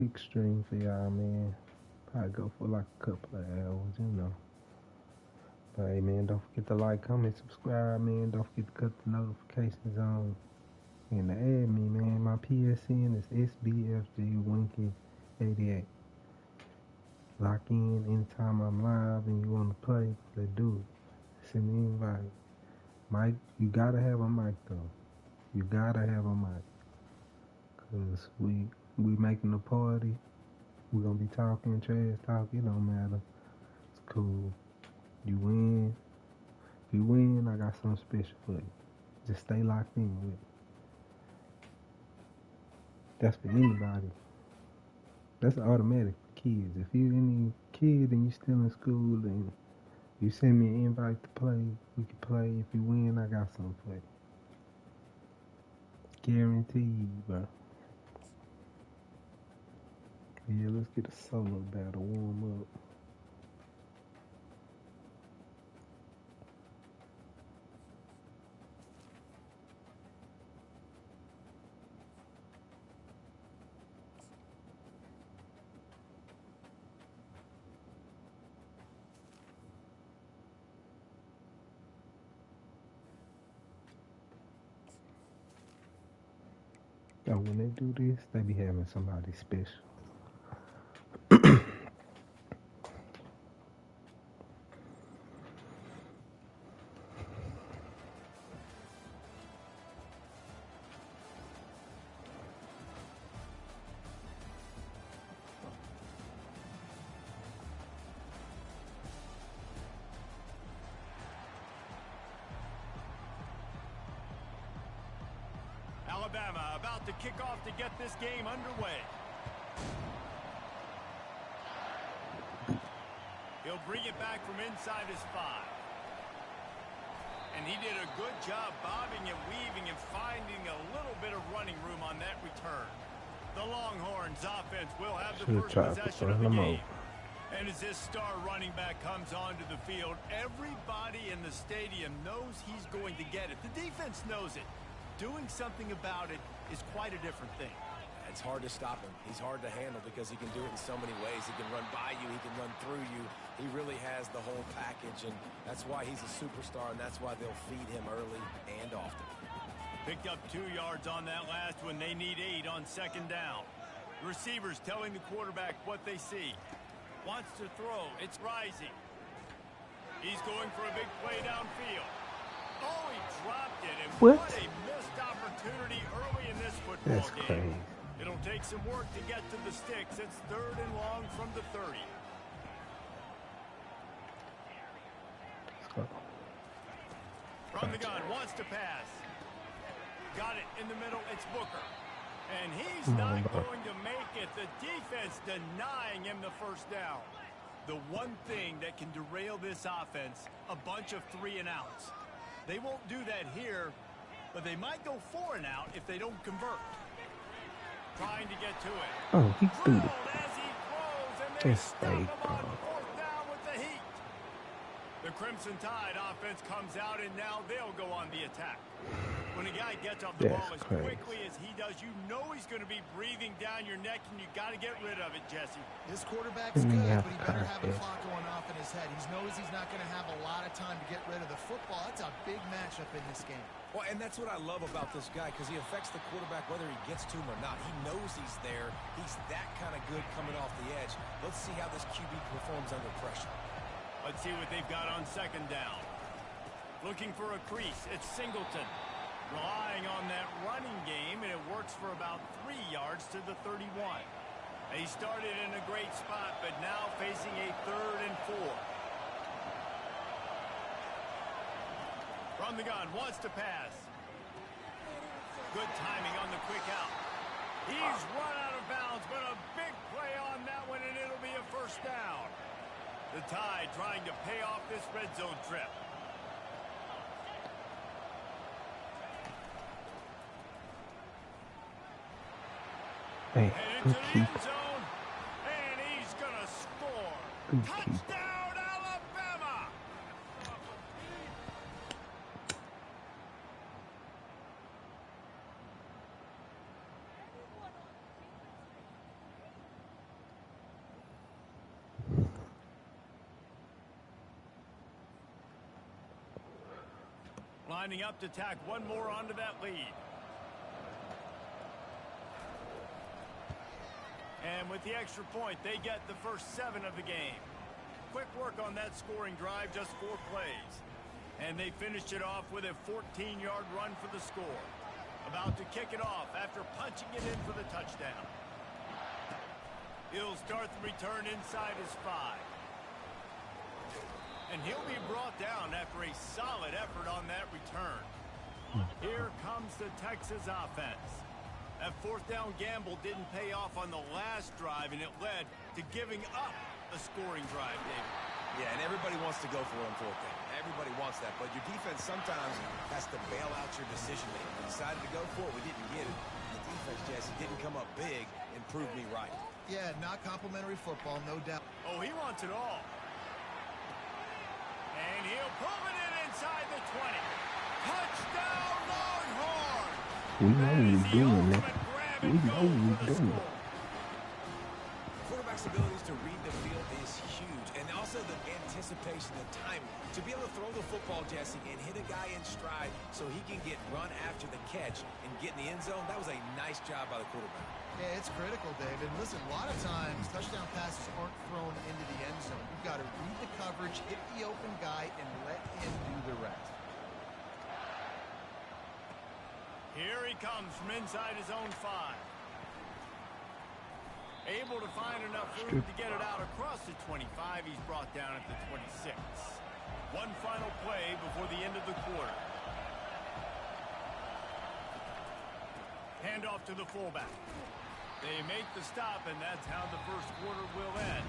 Big stream for y'all, man. Probably go for like a couple of hours, you know. But hey, man, don't forget to like, comment, subscribe, man. Don't forget to cut the notifications on. And to add me, man, my PSN is SBFG Winky88. Lock in anytime I'm live and you want to play, let's do it. Send me an invite. Mike, you gotta have a mic though. You gotta have a mic. Cause we making a party. We gonna be talking trash talk, it don't matter. It's cool. You win. If you win, I got something special for you. Just stay locked in with it. That's for anybody. That's automatic for kids. If you any kid and you still in school and you send me an invite to play, we can play. If you win, I got something for you. Guaranteed, bro. Yeah, let's get a solo battle warm up. Oh, when they do this, they be having somebody special. Alabama about to kick off to get this game underway. He'll bring it back from inside his 5. And he did a good job bobbing and weaving and finding a little bit of running room on that return. The Longhorns offense will have the first possession of the game. And as this star running back comes onto the field, everybody in the stadium knows he's going to get it. The defense knows it. Doing something about it is quite a different thing. It's hard to stop him. He's hard to handle because he can do it in so many ways. He can run by you. He can run through you. He really has the whole package, and that's why he's a superstar, and that's why they'll feed him early and often. Picked up 2 yards on that last one. They need 8 on second down. Receivers telling the quarterback what they see. Wants to throw. It's rising. He's going for a big play downfield. Oh, he dropped it, and what a missed opportunity early in this football game. Crazy. It'll take some work to get to the sticks. It's 3rd and long from the 30. From the gun, wants to pass. Got it in the middle. It's Booker. And he's not going to make it. The defense denying him the first down. The one thing that can derail this offense, a bunch of 3 and outs. They won't do that here, but they might go 4 and out if they don't convert. Trying to get to it. Oh, he threw it. As he throws, and they stop him on 4th down with the heat. The Crimson Tide offense comes out, and now they'll go on the attack. When a guy gets off the ball as quickly as he does, you know he's going to be breathing down your neck, and you got to get rid of it, Jesse. This quarterback's good, but he better have a clock going off in his head. He knows he's not going to have a lot of time to get rid of the football. That's a big matchup in this game. Well, and that's what I love about this guy, because he affects the quarterback whether he gets to him or not. He knows he's there. He's that kind of good coming off the edge. Let's see how this QB performs under pressure. Let's see what they've got on second down. Looking for a crease. It's Singleton. Relying on that running game, and it works for about 3 yards to the 31. They started in a great spot, but now facing a 3rd and 4. From the gun, wants to pass. Good timing on the quick out. He's run out of bounds, but a big play on that one, and it'll be a first down. The Tide trying to pay off this red zone trip. Hey, good keep. And he's gonna score. Good keep. Touchdown, Alabama! Lining up to tack one more onto that lead. And with the extra point, they get the first 7 of the game. Quick work on that scoring drive, just 4 plays. And they finished it off with a 14-yard run for the score. About to kick it off after punching it in for the touchdown. He'll start the return inside his 5. And he'll be brought down after a solid effort on that return. Here comes the Texas offense. That 4th down gamble didn't pay off on the last drive, and it led to giving up a scoring drive, David. Yeah, and everybody wants to go for it on 4th down. Everybody wants that, but your defense sometimes has to bail out your decision-making. We decided to go for it. We didn't get it. The defense, Jesse, didn't come up big and prove me right. Yeah, not complimentary football, no doubt. Oh, he wants it all. And he'll pull it in inside the 20. Touchdown, Longhorn! We know we're doing that. We know we're doing it. Quarterback's abilities to read the field is huge, and also the anticipation, the timing. To be able to throw the football, Jesse, and hit a guy in stride so he can get run after the catch and get in the end zone, that was a nice job by the quarterback. Yeah, it's critical, David. Listen, a lot of times touchdown passes aren't thrown into the end zone. You've got to read the coverage, hit the open guy, and let him do the rest. Here he comes from inside his own 5. Able to find enough room to get it out across the 25. He's brought down at the 26. One final play before the end of the quarter. Handoff to the fullback. They make the stop, and that's how the first quarter will end.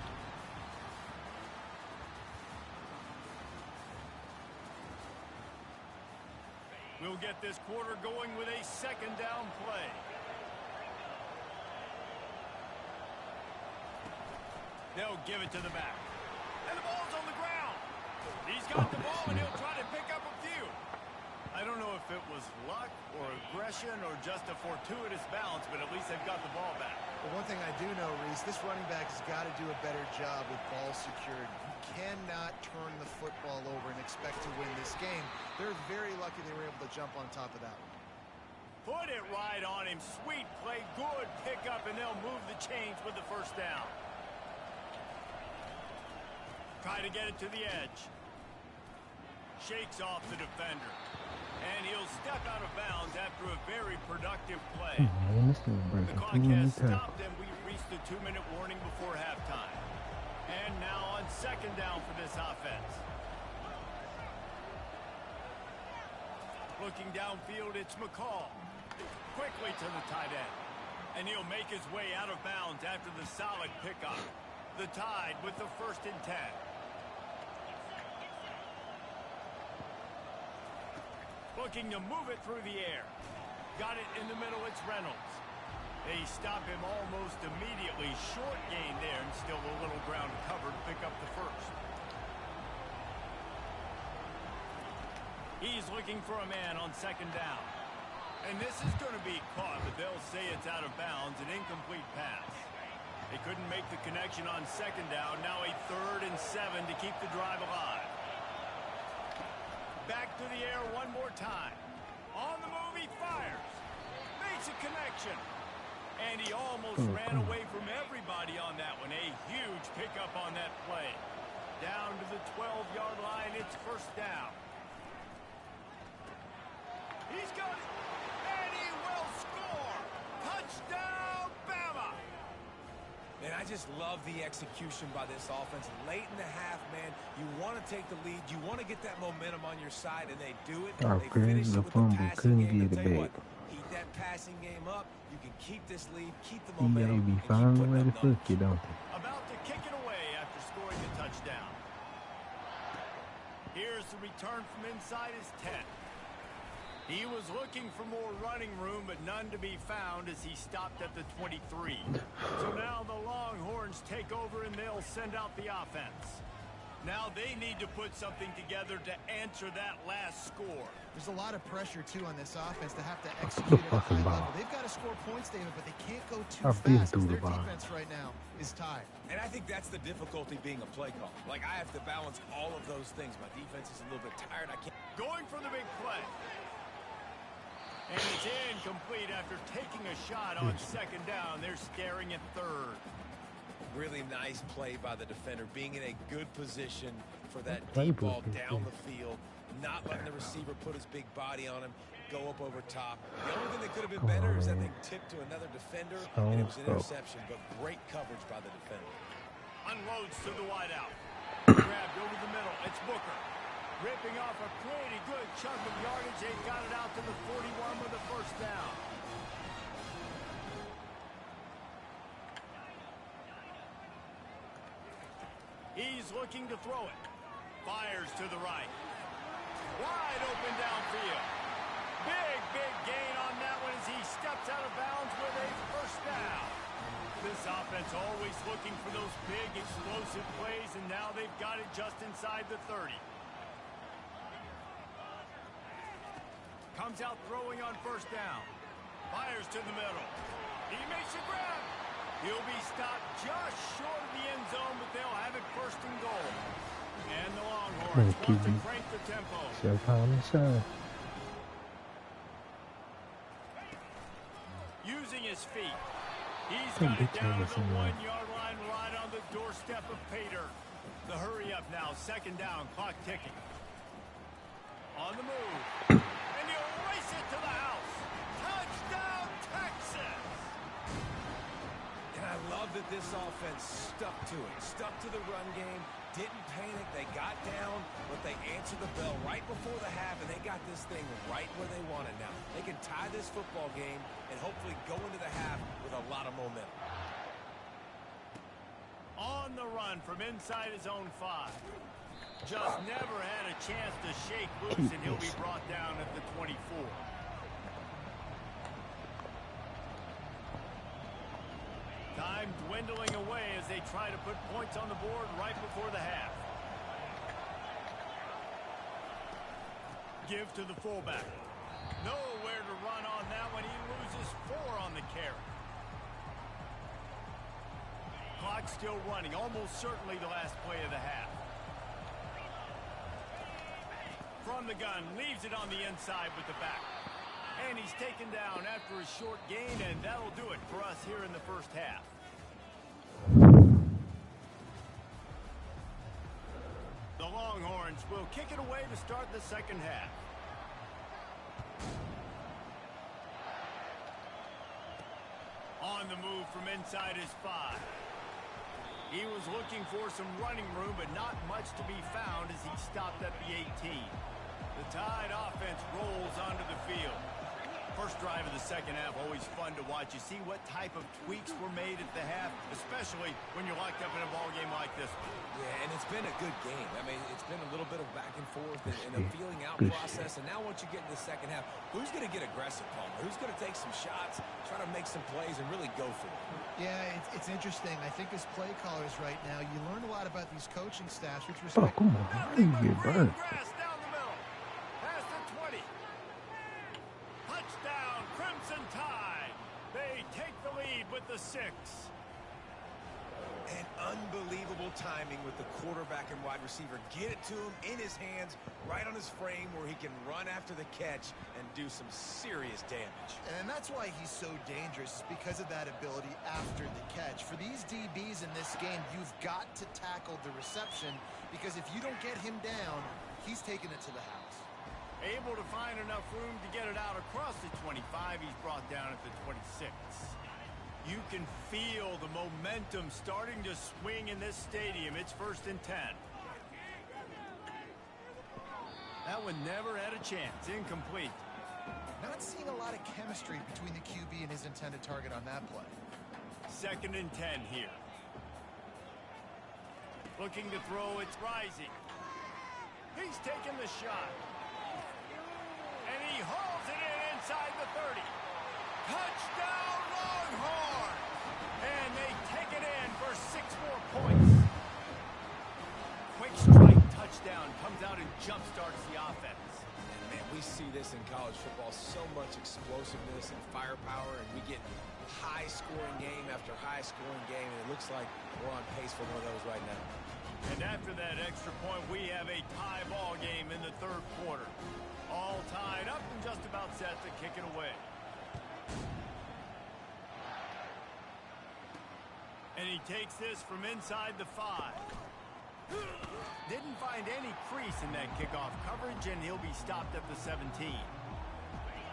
We'll get this quarter going with a 2nd down play. They'll give it to the back. And the ball's on the ground. He's got the ball, and he'll try to pick up a few. I don't know if it was luck or aggression or just a fortuitous bounce, but at least they've got the ball back. But one thing I do know, Reese, this running back has got to do a better job with ball security. You cannot turn the football over and expect to win this game. They're very lucky they were able to jump on top of that one. Put it right on him. Sweet play. Good pickup, and they'll move the chains with the first down. Try to get it to the edge. Shakes off the defender. And he'll step out of bounds after a very productive play. The clock has stopped, and we've reached the 2-minute warning before halftime. And now on 2nd down for this offense. Looking downfield, it's McCall. Quickly to the tight end. And he'll make his way out of bounds after the solid pickup. The Tide with the 1st and 10. Looking to move it through the air. Got it in the middle, it's Reynolds. They stop him almost immediately. Short gain there, and still a little ground covered to pick up the 1st. He's looking for a man on 2nd down. And this is going to be caught, but they'll say it's out of bounds, an incomplete pass. They couldn't make the connection on 2nd down. Now a 3rd and 7 to keep the drive alive. Back to the air one more time. On the move, he fires. Makes a connection. And he almost ran away from everybody on that one. A huge pickup on that play. Down to the 12-yard line, it's 1st down. He's got it. And he will score. Touchdown, Bama. And I just love the execution by this offense. Late in the half, man, you want to take the lead. You want to get that momentum on your side, and they do it. They finish it with the passing game. I'll tell you what, heat that passing game up. You can keep this lead, keep the momentum, be fine the way to fuck you, don't they? About to kick it away after scoring the touchdown. Here's the return from inside his 10. He was looking for more running room, but none to be found as he stopped at the 23. So now the Longhorns take over, and they'll send out the offense. Now they need to put something together to answer that last score. There's a lot of pressure, too, on this offense to have to execute at a high level. They've got to score points, David, but they can't go too fast because their defense right now is tied. And I think that's the difficulty being a play call. Like, I have to balance all of those things. My defense is a little bit tired. I can't. Going for the big play. And it's incomplete after taking a shot on second down. They're staring at third. Really nice play by the defender, being in a good position for that deep ball down the field, not letting the receiver put his big body on him, go up over top. The only thing that could have been better is that they tipped to another defender, and it was an interception, but great coverage by the defender. Unloads to the wideout. Grabbed over the middle. It's Booker. Ripping off a pretty good chunk of yardage. They got it out to the 41 with the first down. He's looking to throw it. Fires to the right. Wide open downfield. Big gain on that one as he steps out of bounds with a first down. This offense always looking for those big, explosive plays, and now they've got it just inside the 30. Comes out throwing on first down. Fires to the middle. He makes a grab. He'll be stopped just short of the end zone, but they'll have it first and goal. And the Longhorns want to crank the tempo. Using his feet. He's got it down to the 1-yard line right on the doorstep of Pater. The hurry up now, second down, clock ticking. On the move. And he'll race it to the house. Touchdown, Texas! And I love that this offense stuck to it, stuck to the run game, didn't panic, they got down, but they answered the bell right before the half, and they got this thing right where they want it now. They can tie this football game and hopefully go into the half with a lot of momentum. On the run from inside his own 5. Just never had a chance to shake loose, and he'll be brought down at the 24. Time dwindling away as they try to put points on the board right before the half. Give to the fullback. Nowhere to run on that one. He loses 4 on the carry. Clock still running. Almost certainly the last play of the half. From the gun, leaves it on the inside with the back. And he's taken down after a short gain, and that'll do it for us here in the first half. The Longhorns will kick it away to start the second half. On the move from inside his 5. He was looking for some running room, but not much to be found as he stopped at the 18. The Tide offense rolls onto the field. First drive of the second half, always fun to watch. You see what type of tweaks were made at the half, especially when you're locked up in a ball game like this one. Yeah, and it's been a good game. I mean, it's been a little bit of back and forth and a feeling out process. And now once you get in the second half, who's going to get aggressive, Palmer? Who's going to take some shots, try to make some plays, and really go for it? Yeah, it's interesting. I think as play callers right now, you learn a lot about these coaching staffs, which respect. Oh, come on. How do you get burned? Down the middle. Past the 20. Touchdown, Crimson Tide. They take the lead with the 6. And unbelievable timing with the quarterback and wide receiver. Get it to him in his hands, right on his frame where he can run after the catch and do some serious damage. And that's why he's so dangerous, is because of that ability after the catch. For these DBs in this game, you've got to tackle the reception, because if you don't get him down, he's taking it to the house. Able to find enough room to get it out across the 25. He's brought down at the 26. You can feel the momentum starting to swing in this stadium. It's 1st and 10. That one never had a chance. Incomplete. Not seeing a lot of chemistry between the QB and his intended target on that play. 2nd and 10 here. Looking to throw. It's rising. He's taking the shot. And he hauls it in inside the 30. Touchdown, Longhorns! And they take it in for 6 more points. Quick strike. jump-starts the offense. And man, we see this in college football, so much explosiveness and firepower, and we get high-scoring game after high-scoring game, and it looks like we're on pace for one of those right now. And after that extra point, we have a tie ball game in the third quarter. All tied up and just about set to kick it away. And he takes this from inside the 5. Didn't find any crease in that kickoff coverage, and he'll be stopped at the 17.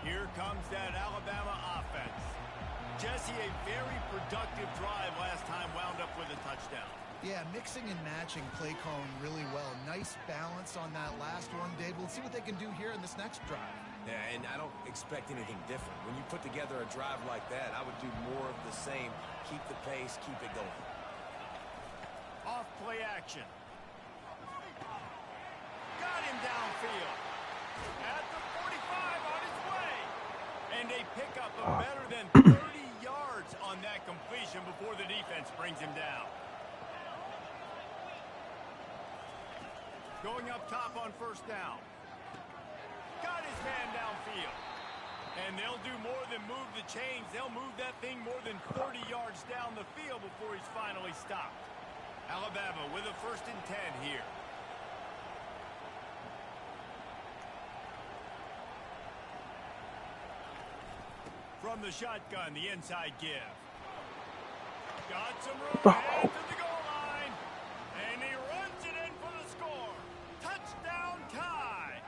Here comes that Alabama offense. Jesse, a very productive drive last time, wound up with a touchdown. Yeah, mixing and matching play calling really well. Nice balance on that last one, Dave. We'll see what they can do here in this next drive. Yeah, and I don't expect anything different. When you put together a drive like that, I would do more of the same. Keep the pace, keep it going. Off play action. Got him downfield. At the 45 on his way. And a pickup of better than 30 yards on that completion before the defense brings him down. Going up top on first down. Got his man downfield. And they'll do more than move the chains. They'll move that thing more than 30 yards down the field before he's finally stopped. Alabama with a 1st and 10 here. From the shotgun, the inside give. Got some room ahead to the goal line. And he runs it in for the score. Touchdown tie.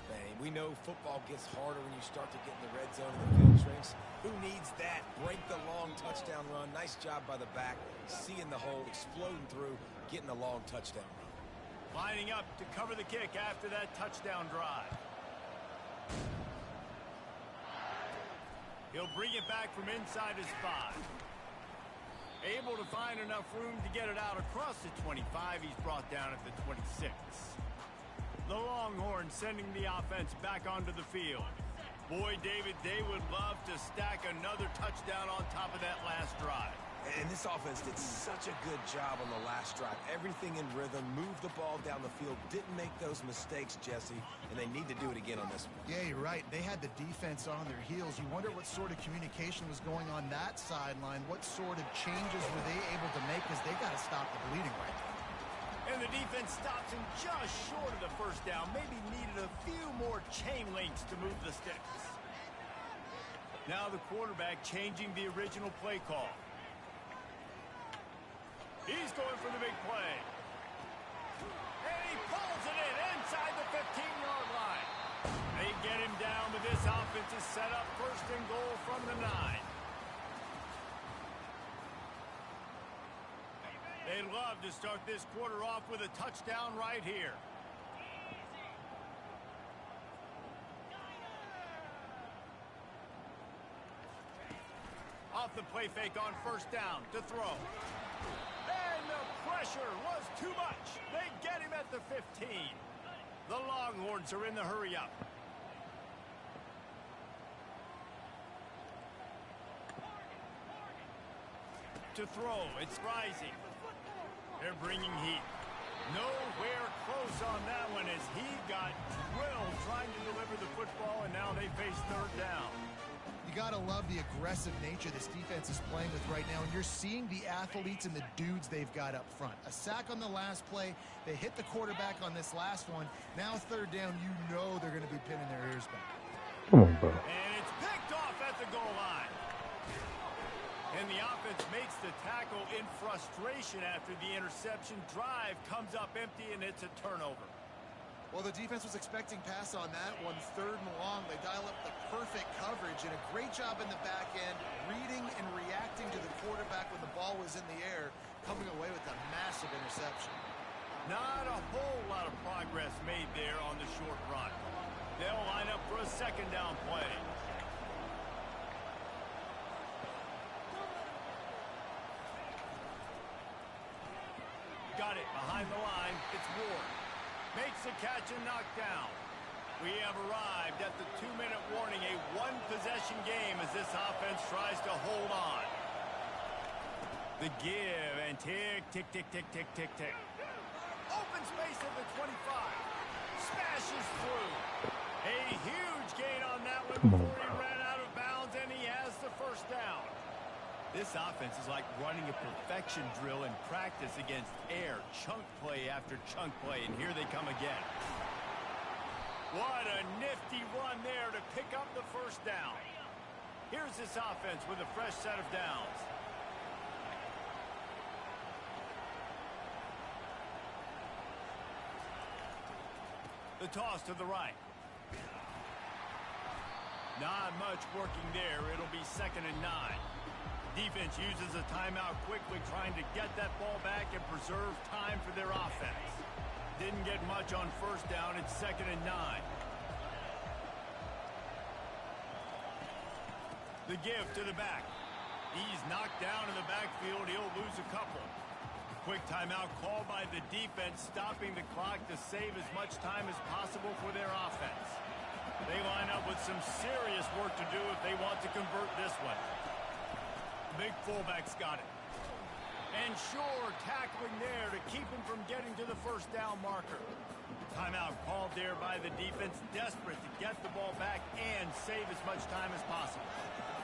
Man, we know football gets harder when you start to get in the red zone and the field shrinks. Who needs that? Break the long touchdown run. Nice job by the back. Seeing the hole, exploding through, getting a long touchdown run. Lining up to cover the kick after that touchdown drive. He'll bring it back from inside his 5. Able to find enough room to get it out across the 25. He's brought down at the 26. The Longhorns sending the offense back onto the field. Boy, David, they would love to stack another touchdown on top of that last drive. And this offense did such a good job on the last drive. Everything in rhythm, moved the ball down the field, didn't make those mistakes, Jesse, and they need to do it again on this one. Yeah, you're right. They had the defense on their heels. You wonder what sort of communication was going on that sideline. What sort of changes were they able to make, because they got to stop the bleeding right now. And the defense stops him just short of the first down. Maybe needed a few more chain links to move the sticks. Now the quarterback changing the original play call. He's going for the big play. And he pulls it in inside the 15-yard line. They get him down, but this offense is set up 1st and goal from the 9. They'd love to start this quarter off with a touchdown right here. Off the play fake on first down to throw. And the pressure was too much. They get him at the 15. The Longhorns are in the hurry up. To throw, it's rising. They're bringing heat. Nowhere close on that one as he got drilled trying to deliver the football, and now they face 3rd down. You got to love the aggressive nature this defense is playing with right now, and you're seeing the athletes and the dudes they've got up front. A sack on the last play. They hit the quarterback on this last one. Now 3rd down, you know they're going to be pinning their ears back. Come on, bro. And it's picked off at the goal line. And the offense makes the tackle in frustration after the interception. Drive comes up empty, and it's a turnover. Well, the defense was expecting pass on that one. 3rd and long. They dial up the perfect coverage and a great job in the back end, reading and reacting to the quarterback when the ball was in the air, coming away with a massive interception. Not a whole lot of progress made there on the short run. They'll line up for a 2nd down play. Got it behind the line. It's Ward. Makes the catch and knocked down. We have arrived at the 2-minute warning, a 1-possession game as this offense tries to hold on. The give and tick, tick, tick, tick, tick, tick, tick. Open Open space at the 25. Smashes through. A huge gain on that one before he ran out of bounds, and he has the first down. This offense is like running a perfection drill in practice against air. Chunk play after chunk play, and here they come again. What a nifty run there to pick up the first down. Here's this offense with a fresh set of downs. The toss to the right. Not much working there. It'll be 2nd and 9. Defense uses a timeout quickly, trying to get that ball back and preserve time for their offense. Didn't get much on first down. It's 2nd and 9. The give to the back. He's knocked down in the backfield. He'll lose a couple. Quick timeout called by the defense, stopping the clock to save as much time as possible for their offense. They line up with some serious work to do if they want to convert this one. Big fullback's got it. And Shore tackling there to keep him from getting to the first down marker. Timeout called there by the defense, desperate to get the ball back and save as much time as possible.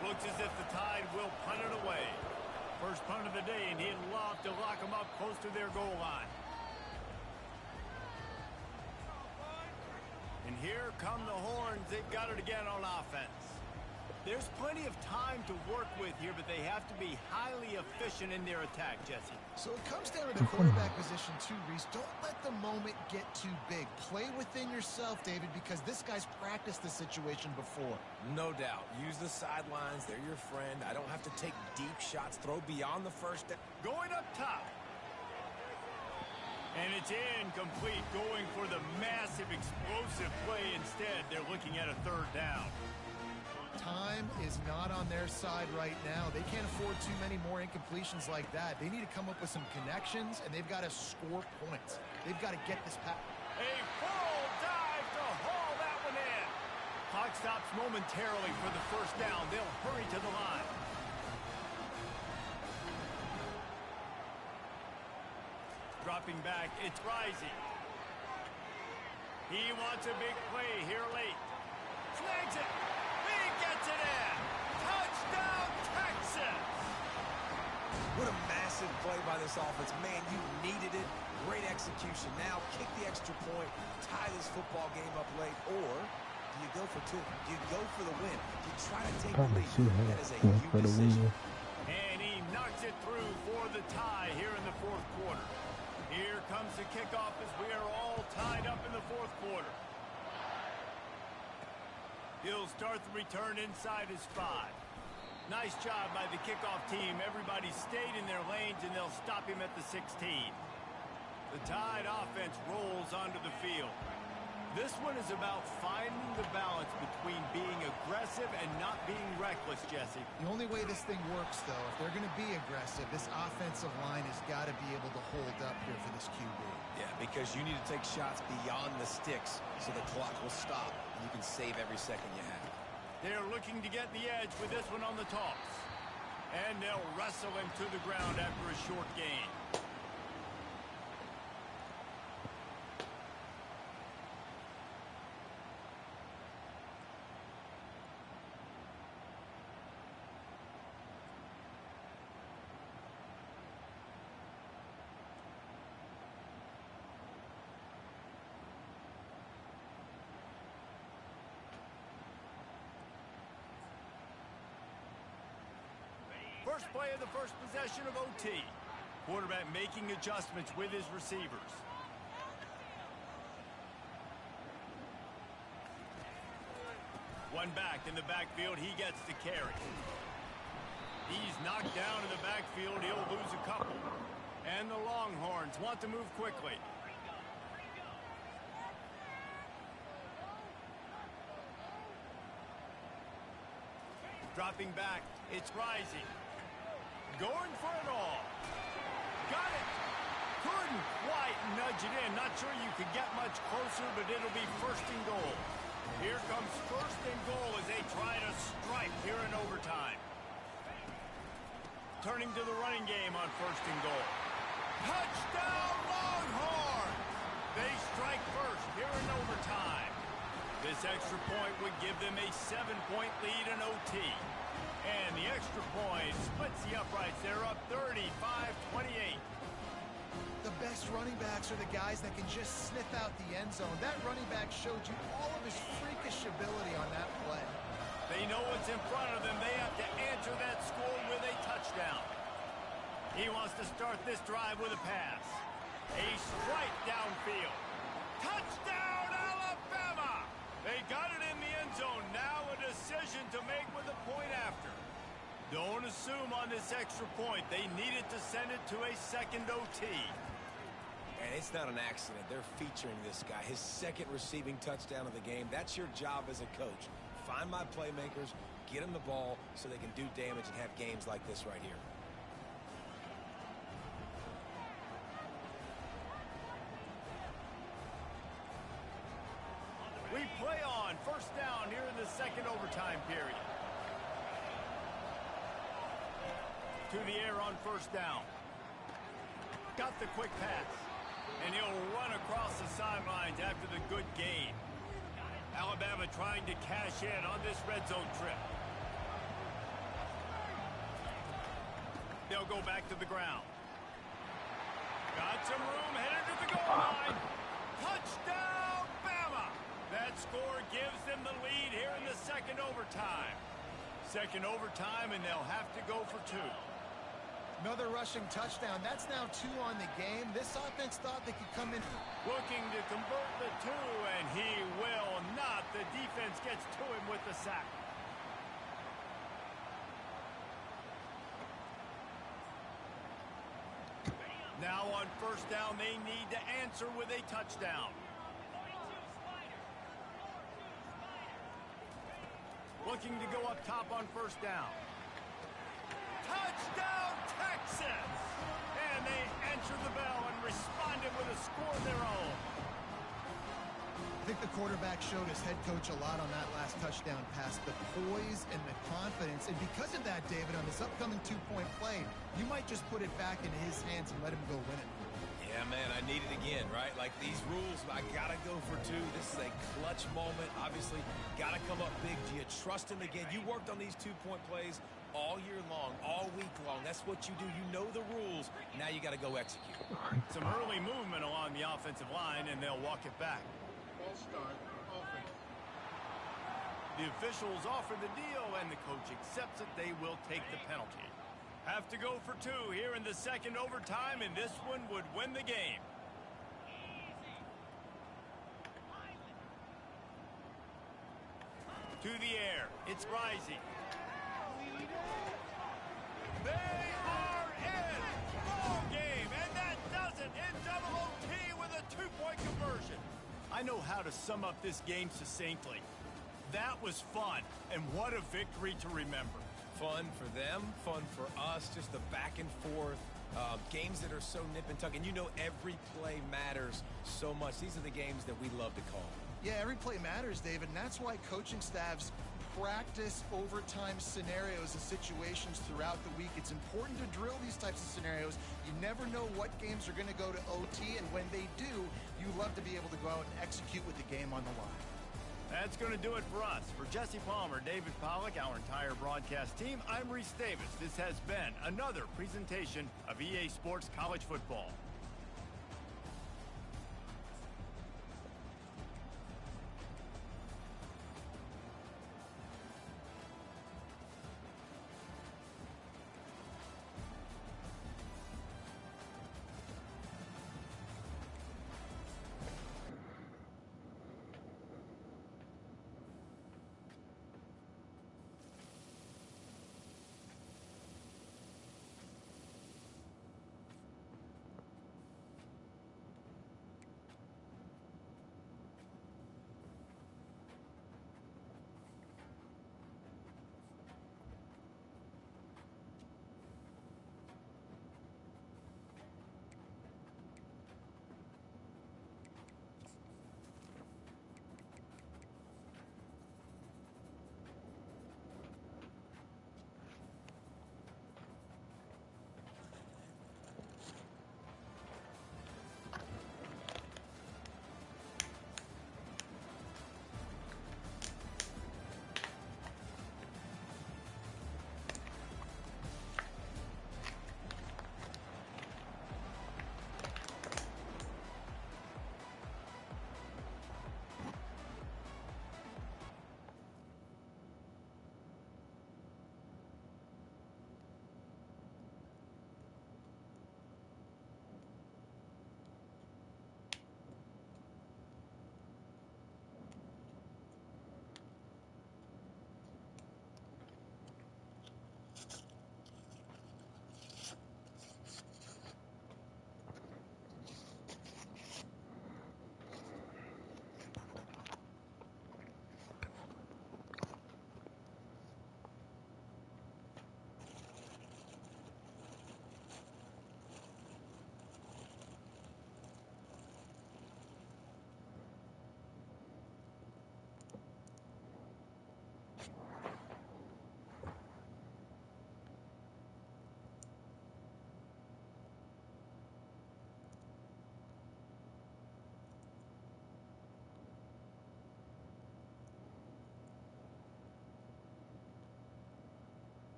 Looks as if the Tide will punt it away. First punt of the day, and he'd love to lock them up close to their goal line. And here come the Horns. They've got it again on offense. There's plenty of time to work with here, but they have to be highly efficient in their attack, Jesse. So it comes down to the quarterback position too, Reese. Don't let the moment get too big. Play within yourself, David, because this guy's practiced the situation before. No doubt. Use the sidelines. They're your friend. I don't have to take deep shots. Throw beyond the first down. Going up top. And it's incomplete, going for the massive explosive play instead. They're looking at a 3rd down. Time is not on their side right now. They can't afford too many more incompletions like that. They need to come up with some connections, and they've got to score points. They've got to get this pass. A full dive to haul that one in. Clock stops momentarily for the first down. They'll hurry to the line. Dropping back, it's Rising. He wants a big play here late. Snags it. He gets it in. Touchdown, Texas. What a massive play by this offense. Man, you needed it. Great execution. Now kick the extra point, tie this football game up late, or do you go for 2? Do you go for the win? Do you try to take the lead? That is a huge decision. And he knocks it through for the tie here in the 4th quarter. Here comes the kickoff as we are all tied up in the 4th quarter. He'll start the return inside his 5. Nice job by the kickoff team. Everybody stayed in their lanes, and they'll stop him at the 16. The Tide offense rolls onto the field. This one is about finding the balance between being aggressive and not being reckless, Jesse. The only way this thing works, though, if they're going to be aggressive, this offensive line has got to be able to hold up here for this QB. Yeah, because you need to take shots beyond the sticks so the clock will stop and you can save every second you have. They're looking to get the edge with this one on the toss. And they'll wrestle him to the ground after a short gain. First play of the first possession of OT. Quarterback making adjustments with his receivers. One back in the backfield. He gets the carry. He's knocked down in the backfield. He'll lose a couple. And the Longhorns want to move quickly. Dropping back. It's Rising. Going for it all. Got it. Couldn't quite nudge it in. Not sure you could get much closer, but it'll be 1st and goal. Here comes 1st and goal as they try to strike here in overtime. Turning to the running game on 1st and goal. Touchdown, Longhorns! They strike first here in overtime. This extra point would give them a 7-point lead in OT. And the extra point splits the uprights. They're up 35-28. The best running backs are the guys that can just sniff out the end zone. That running back showed you all of his freakish ability on that play. They know what's in front of them. They have to answer that score with a touchdown. He wants to start this drive with a pass. A strike downfield. Touchdown, Alabama! They got it in the end zone. Now a decision to make with a point after. Don't assume on this extra point. They needed to send it to a second OT. And it's not an accident. They're featuring this guy. His second receiving touchdown of the game. That's your job as a coach. Find my playmakers, get them the ball so they can do damage and have games like this right here. We play on first down here in the second overtime period. To the air on first down. Got the quick pass. And he'll run across the sidelines after the good gain. Alabama trying to cash in on this red zone trip. They'll go back to the ground. Got some room, headed to the goal line. Touchdown, Bama! That score gives them the lead here in the second overtime. Second overtime, and they'll have to go for two. Another rushing touchdown. That's now 2 on the game. This offense thought they could come in. Looking to convert the 2, and he will not. The defense gets to him with the sack. Now on first down, they need to answer with a touchdown. Looking to go up top on first down. Touchdown, Texas! And they answer the bell and responded with a score of their own. I think the quarterback showed his head coach a lot on that last touchdown pass. The poise and the confidence. And because of that, David, on this upcoming 2-point play, you might just put it back into his hands and let him go win it. Yeah, man, I need it again, right? Like these rules, I got to go for 2. This is a clutch moment. Obviously, got to come up big. Do you trust him again? You worked on these 2-point plays all year long, all week long. That's what you do. You know the rules. Now you got to go execute. Some early movement along the offensive line, and they'll walk it back. False start, offense. The officials offer the deal, and the coach accepts it. They will take the penalty. Have to go for 2 here in the second overtime, and this one would win the game. To the air. It's rising. They are in. Ball game, and that does it in double OT with a 2-point conversion. I know how to sum up this game succinctly. That was fun, and what a victory to remember. Fun for them, fun for us, just the back and forth. Games that are so nip and tuck, and you know every play matters so much. These are the games that we love to call. Yeah, every play matters, David, and that's why coaching staffs practice overtime scenarios and situations throughout the week. It's important to drill these types of scenarios. You never know what games are going to go to OT, and when they do, you love to be able to go out and execute with the game on the line. That's going to do it for us. For Jesse Palmer, David Pollack, our entire broadcast team, I'm Reese Davis. This has been another presentation of EA Sports College Football.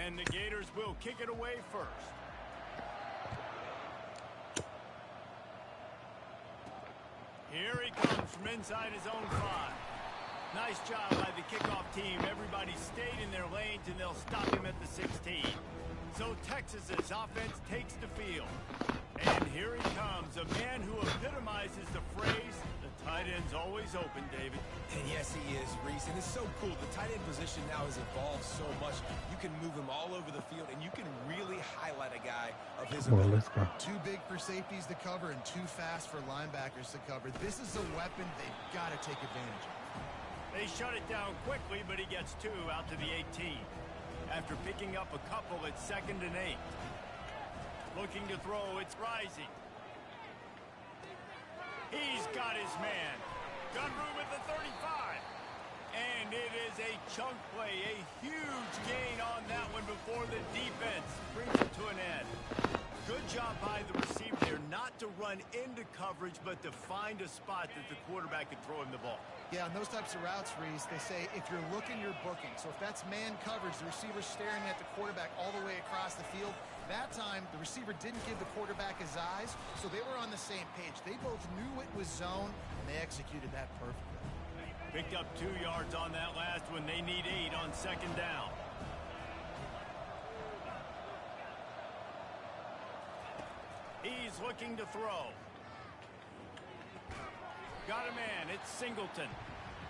And the Gators will kick it away first. Here he comes from inside his own 5. Nice job by the kickoff team. Everybody stayed in their lanes, and they'll stop him at the 16. So Texas's offense takes the field. And here he comes, a man who epitomizes the phrase, the tight end's always open, David. And yes, he is, Reese. And it's so cool. The tight end position now has evolved so much. You can move him all over the field, and you can really highlight a guy of his ability. Let's go. Too big for safeties to cover and too fast for linebackers to cover. This is a weapon they've got to take advantage of. They shut it down quickly, but he gets 2 out to the 18. After picking up a couple at 2nd and 8. Looking to throw, it's Rising. He's got his man. Gun room at the 35. And it is a chunk play, a huge gain on that one before the defense brings it to an end. Good job by the receiver there, not to run into coverage, but to find a spot that the quarterback could throw him the ball. Yeah, on those types of routes, Reese, they say if you're looking, you're booking. So if that's man coverage, the receiver's staring at the quarterback all the way across the field. That time, the receiver didn't give the quarterback his eyes, so they were on the same page. They both knew it was zone, and they executed that perfectly. Picked up 2 yards on that last one. They need 8 on 2nd down. He's looking to throw. Got a man. It's Singleton.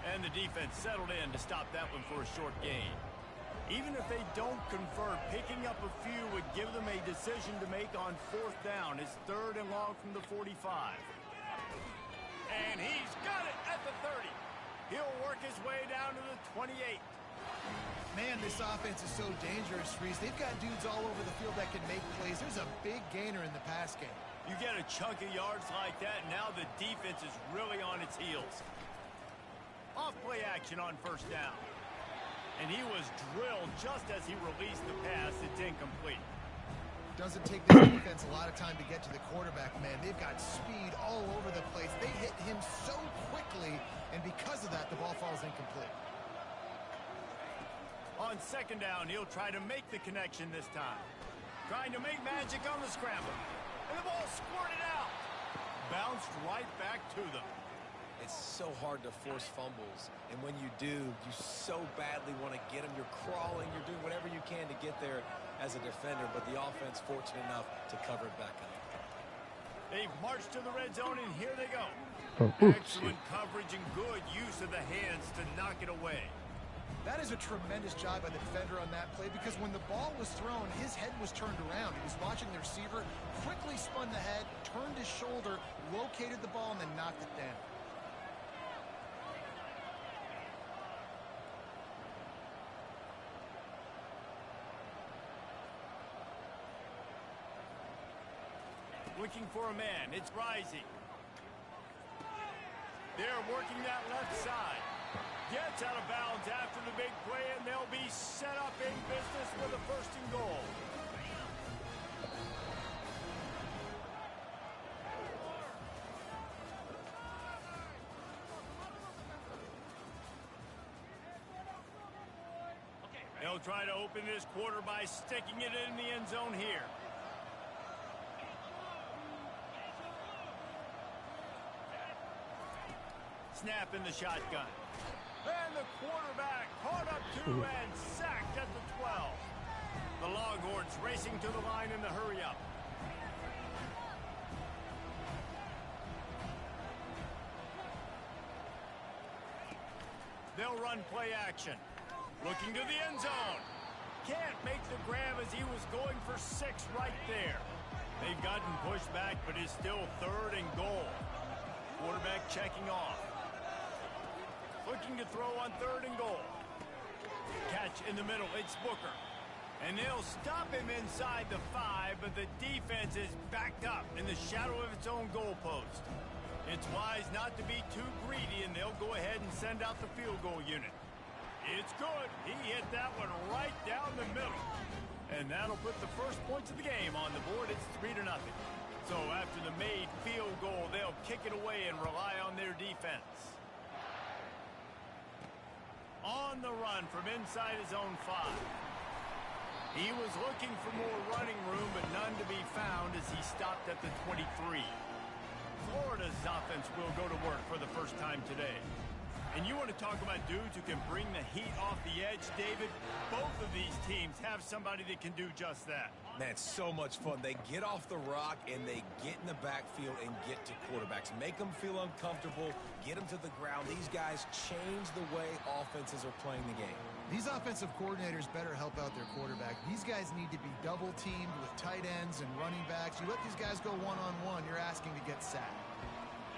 And the defense settled in to stop that one for a short gain. Even if they don't convert, picking up a few would give them a decision to make on 4th down. It's 3rd and long from the 45. And he's got it at the 30. He'll work his way down to the 28. Man, this offense is so dangerous, Reese. They've got dudes all over the field that can make plays. There's a big gainer in the pass game. You get a chunk of yards like that, now the defense is really on its heels. Off play action on 1st down. And he was drilled just as he released the pass. It's incomplete. Doesn't take the defense a lot of time to get to the quarterback, man. They've got speed all over the place. They hit him so quickly, and because of that, the ball falls incomplete. On 2nd down, he'll try to make the connection this time. Trying to make magic on the scramble. And the ball squirted out. Bounced right back to them. It's so hard to force fumbles, and when you do, you so badly want to get them. You're crawling, you're doing whatever you can to get there as a defender, but the offense fortunate enough to cover it back up. They've marched to the red zone, and here they go. Oops. Excellent coverage and good use of the hands to knock it away. That is a tremendous job by the defender on that play, because when the ball was thrown, his head was turned around. He was watching the receiver, quickly spun the head, turned his shoulder, located the ball, and then knocked it down. Looking for a man. It's Rising. They're working that left side. Gets out of bounds after the big play, and they'll be set up in business with a 1st and goal. They'll try to open this quarter by sticking it in the end zone here. Snap in the shotgun. And the quarterback caught up to and sacked at the 12. The Longhorns racing to the line in the hurry-up. They'll run play action. Looking to the end zone. Can't make the grab as he was going for 6 right there. They've gotten pushed back, but it's still 3rd and goal. Quarterback checking off. Looking to throw on 3rd and goal. Catch in the middle. It's Booker. And they'll stop him inside the 5, but the defense is backed up in the shadow of its own goalpost. It's wise not to be too greedy, and they'll go ahead and send out the field goal unit. It's good. He hit that one right down the middle. And that'll put the first points of the game on the board. It's 3-0. So after the made field goal, they'll kick it away and rely on their defense. On the run from inside his own 5. He was looking for more running room, but none to be found as he stopped at the 23. Florida's offense will go to work for the first time today. And you want to talk about dudes who can bring the heat off the edge, David? Both of these teams have somebody that can do just that. Man, it's so much fun. They get off the rock and they get in the backfield and get to quarterbacks. Make them feel uncomfortable, get them to the ground. These guys change the way offenses are playing the game. These offensive coordinators better help out their quarterback. These guys need to be double-teamed with tight ends and running backs. You let these guys go one-on-one, you're asking to get sacked.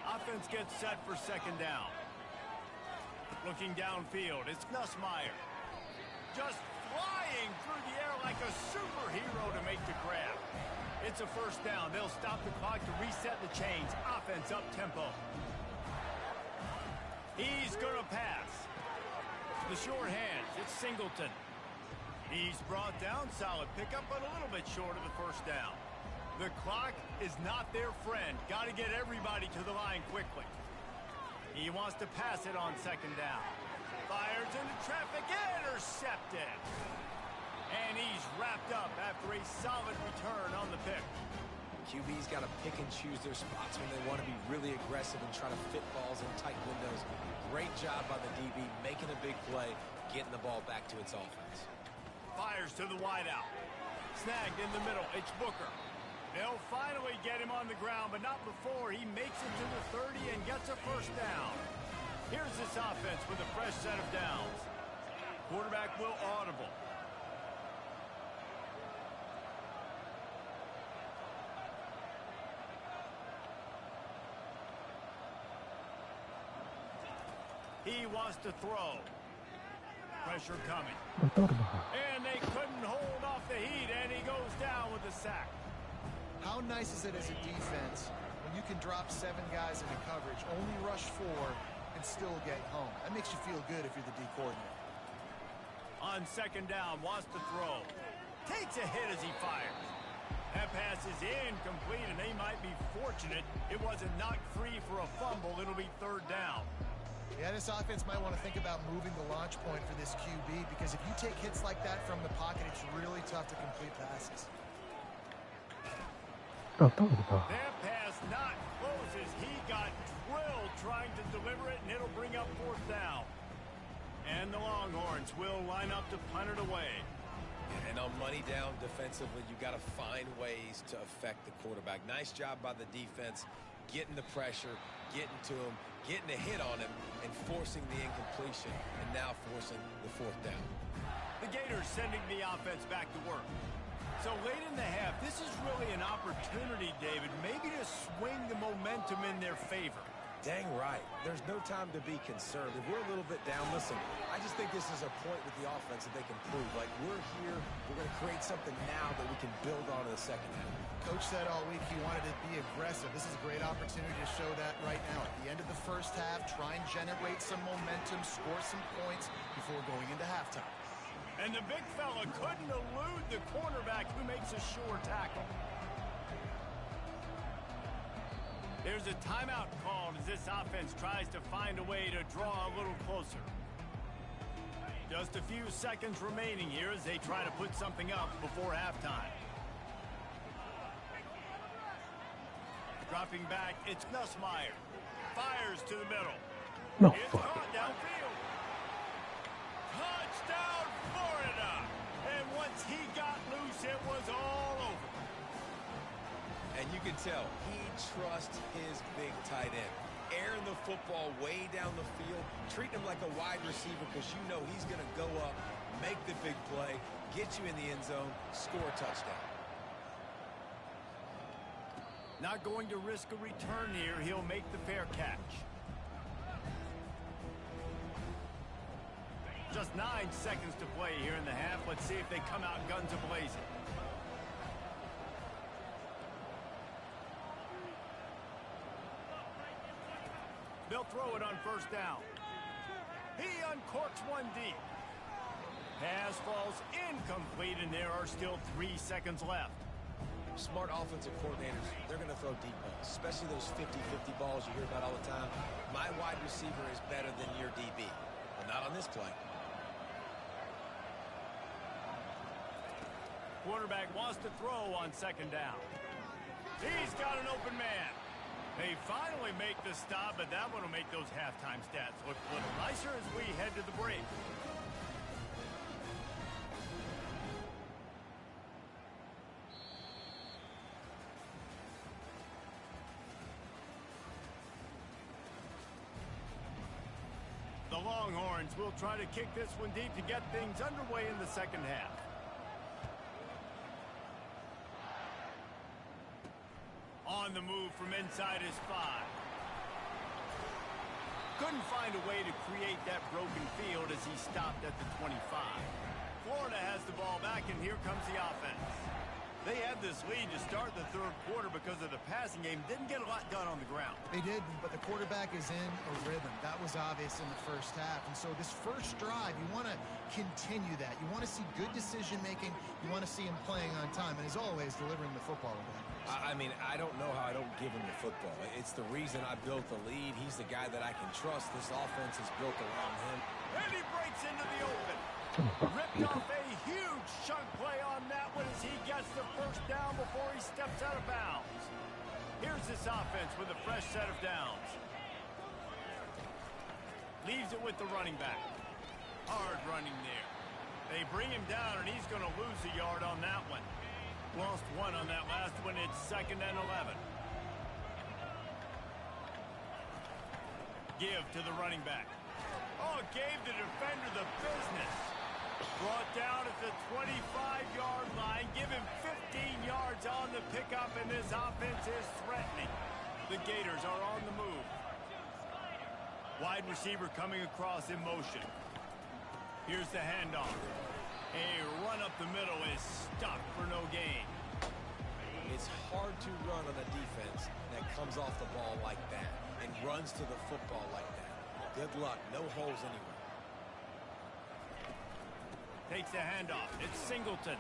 Offense gets set for second down. Looking downfield, it's Nussmeier. Just flying through the air like a superhero to make the grab. It's a first down. They'll stop the clock to reset the chains. Offense up tempo. He's going to pass. The short hands, it's Singleton. He's brought down, solid pickup, but a little bit short of the first down. The clock is not their friend. Got to get everybody to the line quickly. He wants to pass it on second down. Fires into traffic, intercepted. And he's wrapped up after a solid return on the pick. QB's got to pick and choose their spots when they want to be really aggressive and try to fit balls in tight windows. Great job by the DB, making a big play, getting the ball back to its offense. Fires to the wideout. Snagged in the middle, it's Booker. They'll finally get him on the ground, but not before he makes it to the 30 and gets a first down. Here's this offense with a fresh set of downs. Quarterback will audible. He wants to throw. Pressure coming. And they couldn't hold off the heat, and he goes down with a sack. How nice is it as a defense when you can drop 7 guys into coverage, only rush 4, and still get home? That makes you feel good if you're the D coordinator. On second down, wants to throw. Takes a hit as he fires. That pass is incomplete, and they might be fortunate it wasn't knocked free for a fumble. It'll be third down. Yeah, this offense might want to think about moving the launch point for this QB, because if you take hits like that from the pocket, it's really tough to complete passes. That pass not close as he got drilled trying to deliver it, and it'll bring up fourth down. And the Longhorns will line up to punt it away. And on money down defensively, you got to find ways to affect the quarterback. Nice job by the defense, getting the pressure, getting to him, getting a hit on him, and forcing the incompletion, and now forcing the fourth down. The Gators sending the offense back to work. So late in the half, this is really an opportunity, David, maybe to swing the momentum in their favor. Dang right. There's no time to be concerned. If we're a little bit down, listen, I just think this is a point with the offense that they can prove. Like, we're here, we're going to create something now that we can build on in the second half. Coach said all week he wanted to be aggressive. This is a great opportunity to show that right now. At the end of the first half, try and generate some momentum, score some points before going into halftime. And the big fella couldn't elude the cornerback who makes a sure tackle. There's a timeout called as this offense tries to find a way to draw a little closer. Just a few seconds remaining here as they try to put something up before halftime. Dropping back, it's Nussmeier. Fires to the middle. No, it's caught downfield. Touchdown, Florida! And once he got loose, it was all over. And you can tell he trusts his big tight end. Airing the football way down the field, treating him like a wide receiver because you know he's going to go up, make the big play, get you in the end zone, score a touchdown. Not going to risk a return here. He'll make the fair catch. Just 9 seconds to play here in the half. Let's see if they come out guns a-blazing. They'll throw it on first down. He uncorks one deep. Pass falls incomplete, and there are still 3 seconds left. Smart offensive coordinators, they're going to throw deep balls, especially those 50-50 balls you hear about all the time. My wide receiver is better than your DB. Well, not on this play. Quarterback wants to throw on second down. He's got an open man. They finally make the stop, but that one will make those halftime stats look a little nicer as we head to the break. The Longhorns will try to kick this one deep to get things underway in the second half. On the move from inside his 5. Couldn't find a way to create that broken field as he stopped at the 25. Florida has the ball back, and here comes the offense. They had this lead to start the third quarter because of the passing game. Didn't get a lot done on the ground. They did, but the quarterback is in a rhythm. That was obvious in the first half. And so this first drive, you want to continue that. You want to see good decision-making. You want to see him playing on time. And as always, delivering the football away. I mean, I don't know how I don't give him the football. It's the reason I built the lead. He's the guy that I can trust. This offense is built around him. And he breaks into the open. Ripped off a huge chunk play on that one as he gets the first down before he steps out of bounds. Here's this offense with a fresh set of downs. Leaves it with the running back. Hard running there. They bring him down, and he's going to lose a yard on that one. Lost one on that last one. It's 2nd and 11. Give to the running back. Oh, gave the defender the business. Brought down at the 25-yard line. Give him 15 yards on the pickup, and this offense is threatening. The Gators are on the move. Wide receiver coming across in motion. Here's the handoff. A run up the middle is stuck for no gain. It's hard to run on a defense that comes off the ball like that and runs to the football like that. Good luck. No holes anywhere. Takes the handoff. It's Singleton.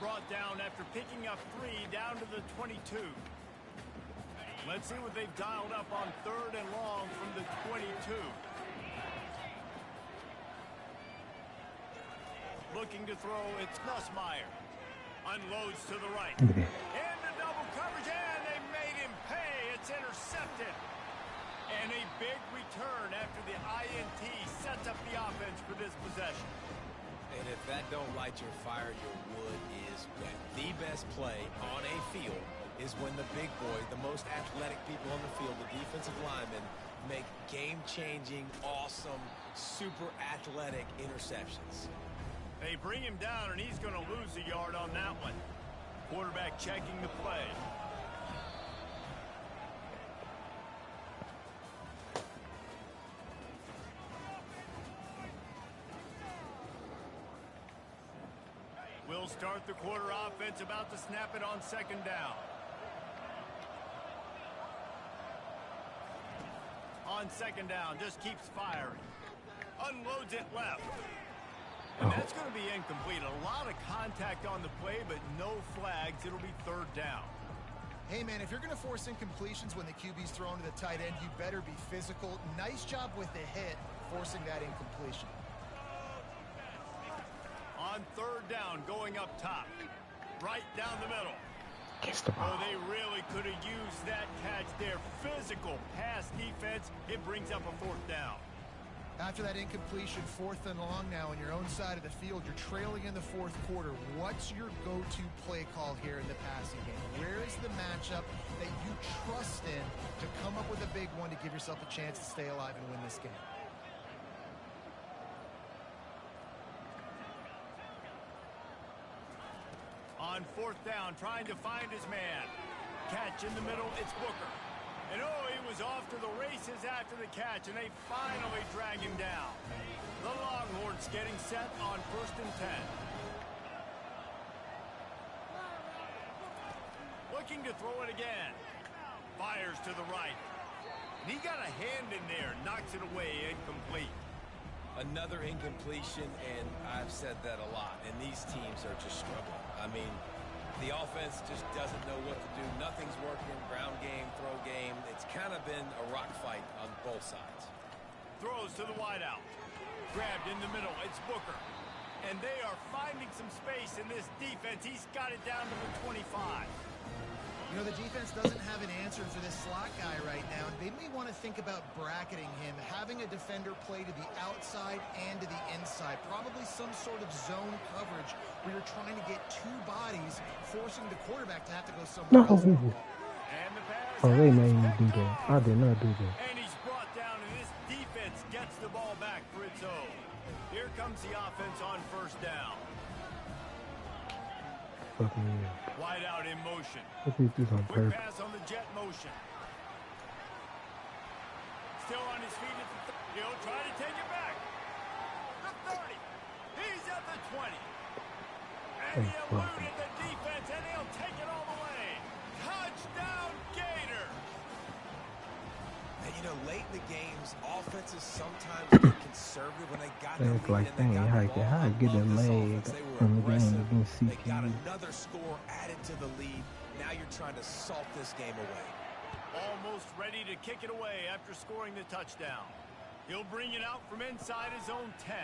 Brought down after picking up 3 down to the 22. Let's see what they've dialed up on 3rd and long from the 22. Looking to throw, it's Nussmeier. Unloads to the right. Into double coverage, and they made him pay. It's intercepted. And a big return after the INT sets up the offense for this possession. And if that don't light your fire, your wood is wet. The best play on a field is when the big boys, the most athletic people on the field, the defensive linemen, make game-changing, awesome, super athletic interceptions. They bring him down, and he's going to lose a yard on that one. Quarterback checking the play. We'll start the quarter offense, about to snap it on 2nd down. On 2nd down, just keeps firing. Unloads it left. And that's going to be incomplete. A lot of contact on the play, but no flags. It'll be 3rd down. Hey, man, if you're going to force incompletions when the QB's thrown to the tight end, you better be physical. Nice job with the hit, forcing that incompletion. On 3rd down, going up top. Right down the middle. Oh, they really could have used that catch there. Physical pass defense. It brings up a 4th down. After that incompletion, 4th and long now on your own side of the field. You're trailing in the 4th quarter. What's your go-to play call here in the passing game? Where is the matchup that you trust in to come up with a big one to give yourself a chance to stay alive and win this game? On 4th down, trying to find his man. Catch in the middle, it's Booker. And oh, he was off to the races after the catch, and they finally drag him down. The Longhorns getting set on 1st and 10. Looking to throw it again. Fires to the right. And he got a hand in there, knocks it away, incomplete. Another incompletion, and I've said that a lot, and these teams are just struggling. I mean, the offense just doesn't know what to do. Nothing's working. Ground game, throw game. It's kind of been a rock fight on both sides. Throws to the wideout. Grabbed in the middle. It's Booker. And they are finding some space in this defense. He's got it down to the 25. You know, the defense doesn't have an answer for this slot guy right now. They may want to think about bracketing him, having a defender play to the outside and to the inside. Probably some sort of zone coverage where you're trying to get two bodies, forcing the quarterback to have to go somewhere else. And the pass they made me do that. I did not do that. And he's brought down, and this defense gets the ball back for its own. Here comes the offense on first down. Fucking yeah. Wide out in motion. Let's do this on Quick purpose. pass on the jet motion. Still on his feet at the 30. He'll try to take it back. The 30. He's at the 20. And he eluded the defense, and he'll take it all the way. Touchdown, Gator. And you know, late in the games, offenses sometimes get conservative when they got the It's lead like, and they dang, got the ball. how I get love that this leg offense. They were from the game aggressive. against They got CPU. another score added to the lead. Now you're trying to salt this game away. Almost ready to kick it away after scoring the touchdown. He'll bring it out from inside his own 10.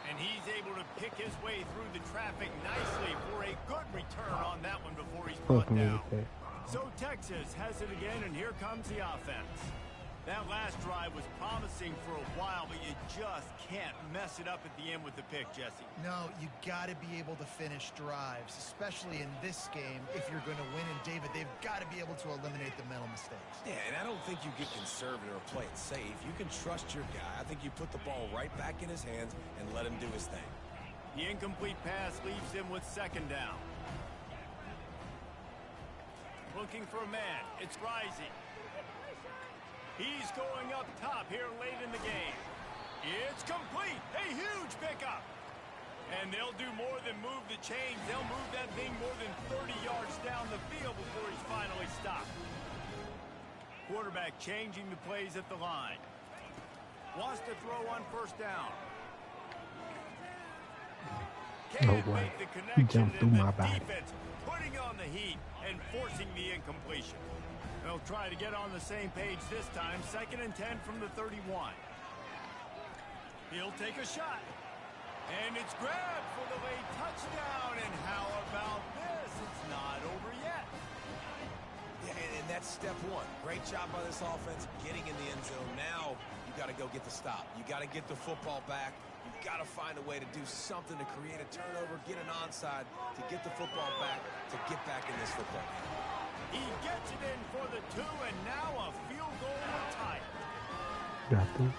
And he's able to pick his way through the traffic nicely for a good return on that one before he's brought Fucking down. with that. So Texas has it again, and here comes the offense. That last drive was promising for a while, but you just can't mess it up at the end with the pick, Jesse. No, you got to be able to finish drives, especially in this game. If you're going to win, and David, they've got to be able to eliminate the mental mistakes. Yeah, and I don't think you get conservative or play it safe. You can trust your guy. I think you put the ball right back in his hands and let him do his thing. The incomplete pass leaves him with second down. Looking for a man. It's Rising. He's going up top here late in the game. It's complete. A huge pickup. And they'll do more than move the chains. They'll move that thing more than 30 yards down the field before he's finally stopped. Quarterback changing the plays at the line. Wants to throw on first down. Can't No way. make the He connection, jumped through and my the body. defense putting on the heat and forcing the incompletion. They'll try to get on the same page this time. 2nd and 10 from the 31. He'll take a shot. And it's grabbed for the late touchdown. And how about this? It's not over yet. Yeah, and that's step one. Great job by this offense getting in the end zone. Now you got to go get the stop. You got to get the football back. You've got to find a way to do something to create a turnover, get an onside, to get the football back, to get back in this football game. He gets it in for the 2, and now a field goal to tie it. Got this.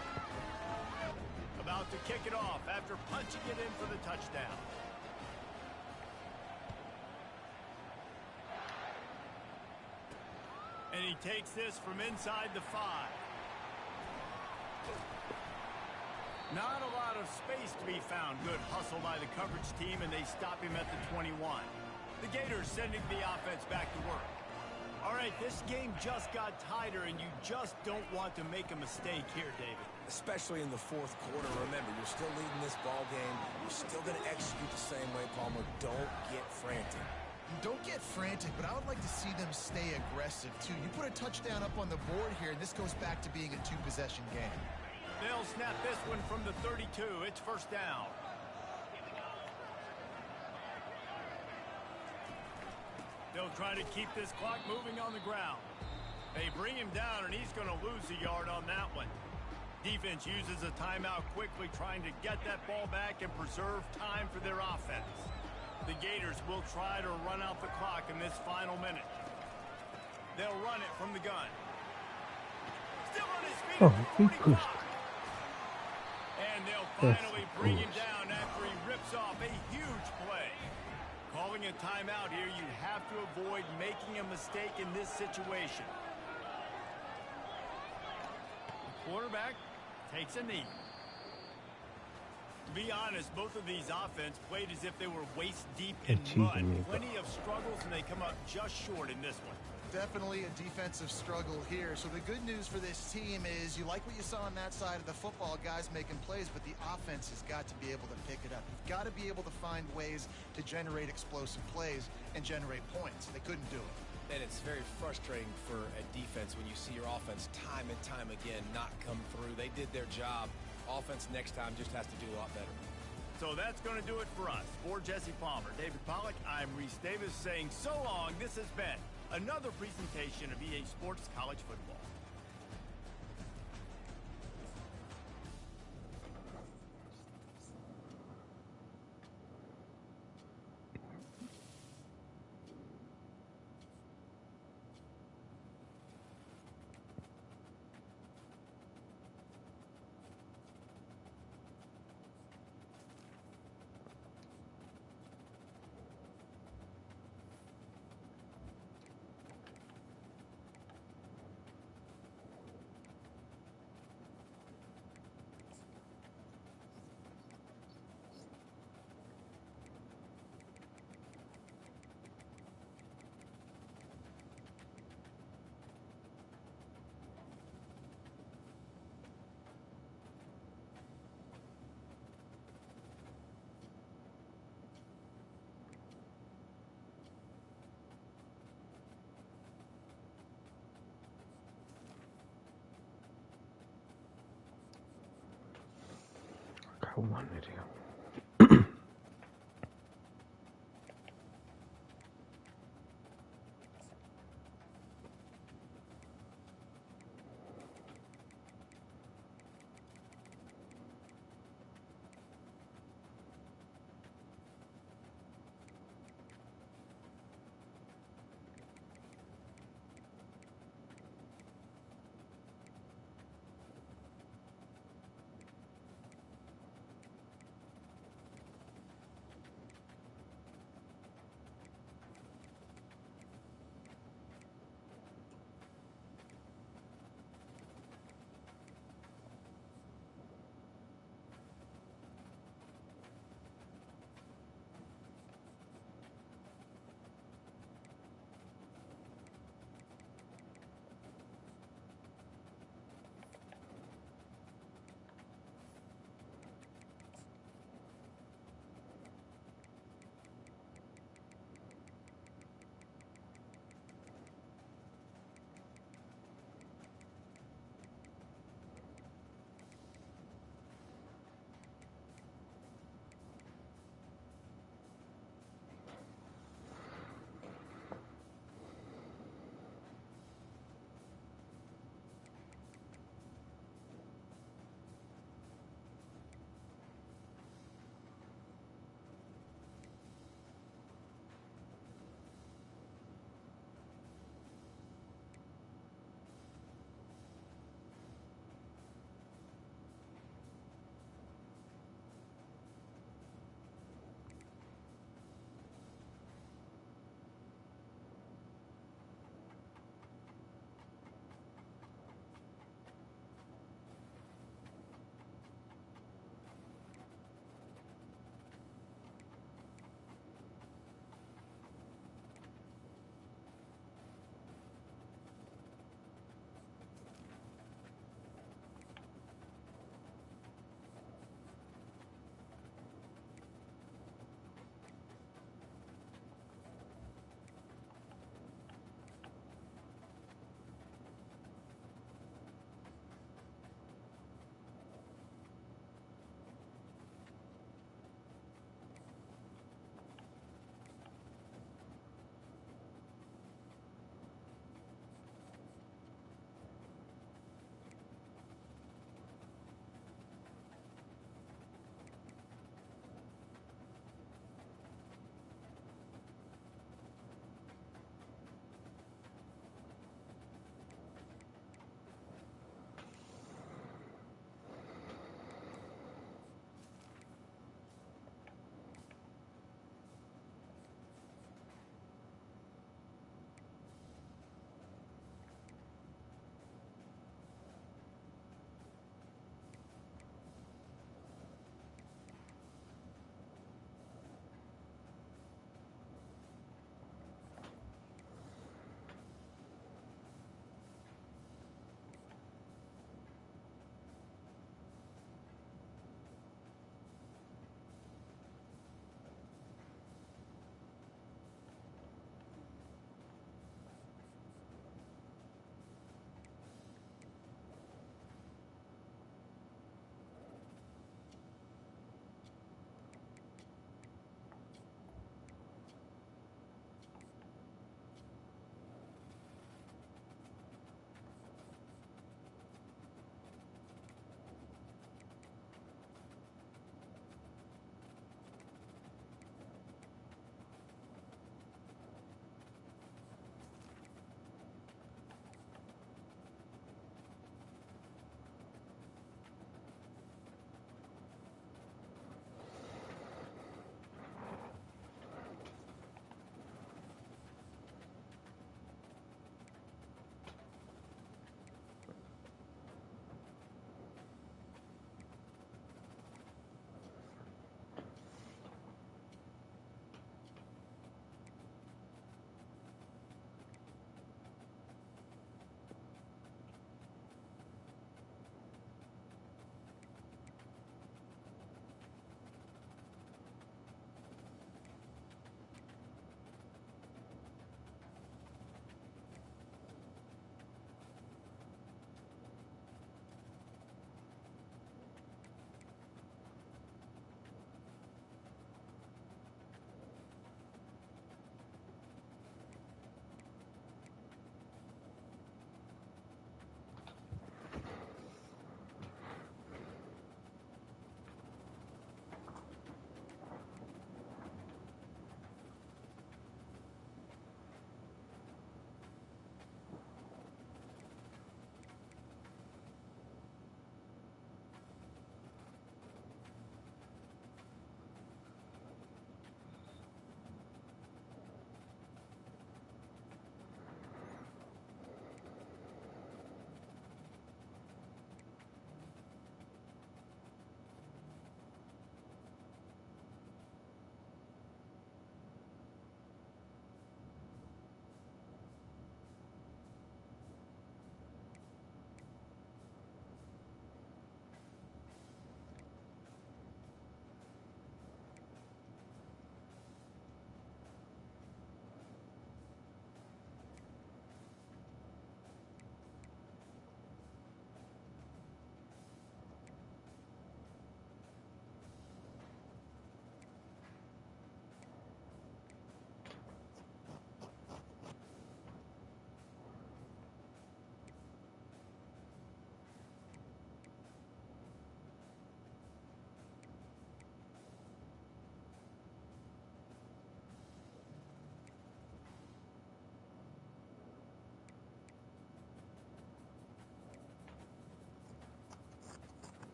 About to kick it off after punching it in for the touchdown. And he takes this from inside the 5. Not a lot of space to be found. Good hustle by the coverage team, and they stop him at the 21. The Gators sending the offense back to work. All right, this game just got tighter, and you just don't want to make a mistake here, David. Especially in the fourth quarter. Remember, you're still leading this ball game. You're still going to execute the same way, Palmer. Don't get frantic. Don't get frantic, but I would like to see them stay aggressive, too. You put a touchdown up on the board here, and this goes back to being a two-possession game. They'll snap this one from the 32. It's first down. They'll try to keep this clock moving on the ground. They bring him down, and he's going to lose a yard on that one. Defense uses a timeout quickly, trying to get that ball back and preserve time for their offense. The Gators will try to run out the clock in this final minute. They'll run it from the gun. Still on his feet. Oh, he 45. pushed. And they'll That's finally bring him bullshit. down after he rips off a huge play. Calling a timeout here, you have to avoid making a mistake in this situation. The quarterback takes a knee. To be honest, both of these offenses played as if they were waist deep in They're mud. cheating me, Plenty of struggles, and they come up just short in this one. Definitely a defensive struggle here. So the good news for this team is you like what you saw on that side of the football, guys making plays, but the offense has got to be able to pick it up. You've got to be able to find ways to generate explosive plays and generate points. They couldn't do it. And it's very frustrating for a defense when you see your offense time and time again not come through. They did their job. Offense next time just has to do a lot better. So that's going to do it for us. For Jesse Palmer, David Pollack, I'm Reese Davis saying so long. This has been another presentation of EA Sports College Football. Got one video.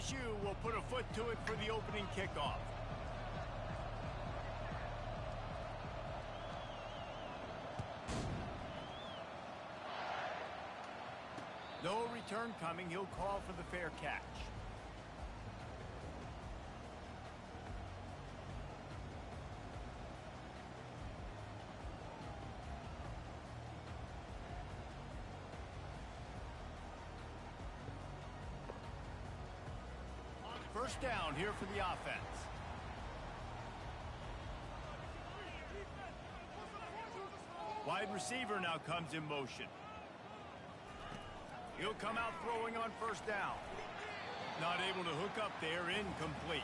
LSU will put a foot to it for the opening kickoff. No return coming. He'll call for the fair catch. First down here for the offense. Wide receiver now comes in motion. He'll come out throwing on first down. Not able to hook up there, incomplete.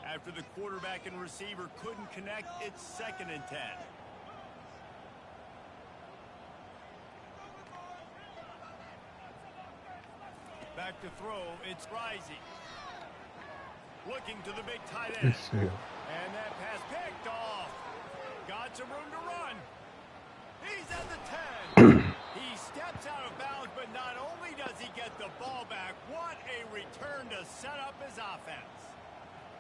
After the quarterback and receiver couldn't connect, it's 2nd and 10. Back to throw, it's Rising. Looking to the big tight end. And that pass picked off. Got some room to run. He's at the 10. He steps out of bounds, but not only does he get the ball back, what a return to set up his offense.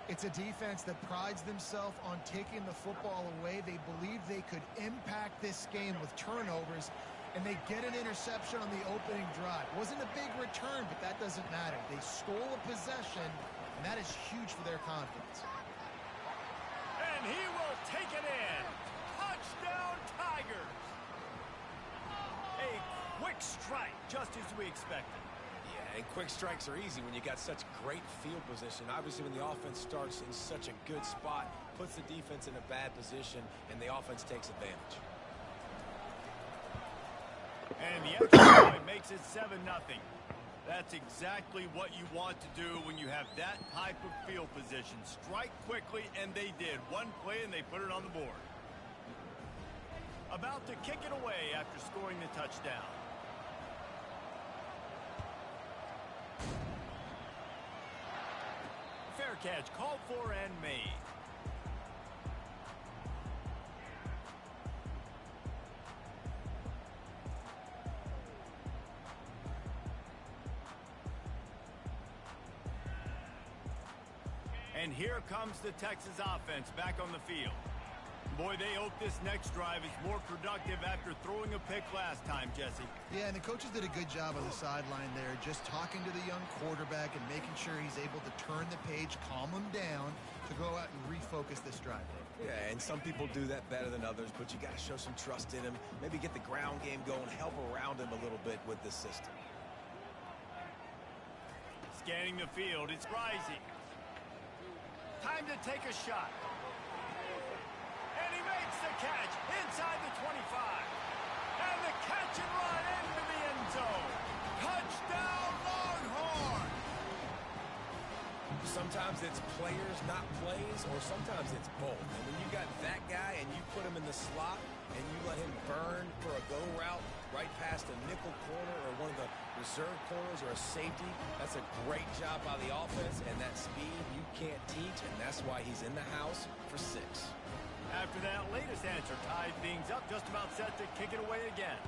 It's a defense that prides themselves on taking the football away. They believe they could impact this game with turnovers, and they get an interception on the opening drive. Wasn't a big return, but that doesn't matter. They stole a possession, and that is huge for their confidence. And he will take it in. Touchdown, Tigers. A quick strike, just as we expected. Yeah, and quick strikes are easy when you got such great field position. Obviously, when the offense starts in such a good spot, puts the defense in a bad position, and the offense takes advantage. And the extra point makes it 7-0. That's exactly what you want to do when you have that type of field position. Strike quickly, and they did. One play, and they put it on the board. About to kick it away after scoring the touchdown. Fair catch called for and made. And here comes the Texas offense back on the field. Boy, they hope this next drive is more productive after throwing a pick last time, Jesse. Yeah, and the coaches did a good job on the sideline there, just talking to the young quarterback and making sure he's able to turn the page, calm him down, to go out and refocus this drive. Yeah, and some people do that better than others, but you got to show some trust in him. Maybe get the ground game going, help around him a little bit with this system. Scanning the field, it's Rising. Time to take a shot. And he makes the catch inside the 25. And the catch and run into the end zone. Touchdown, Longhorn! Sometimes it's players, not plays, or sometimes it's both. And when you got that guy and you put him in the slot and you let him burn for a go route right past a nickel corner or one of the reserve corners or a safety, that's a great job by the offense, and that speed you can't teach, and that's why he's in the house for 6. After that latest answer tied things up, just about set to kick it away again.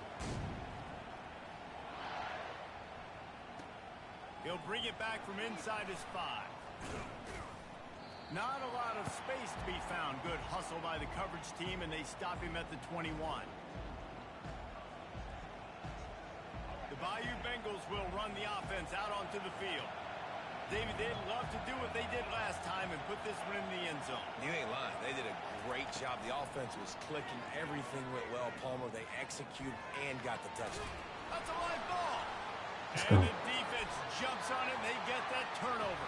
He'll bring it back from inside his 5. Not a lot of space to be found. Good hustle by the coverage team, and they stop him at the 21. The Bayou Bengals will run the offense out onto the field. David, they'd love to do what they did last time and put this one in the end zone. You ain't lying. They did a great job. The offense was clicking. Everything went well, Palmer. They executed and got the touchdown. That's a live ball. And the defense jumps on it, and they get that turnover.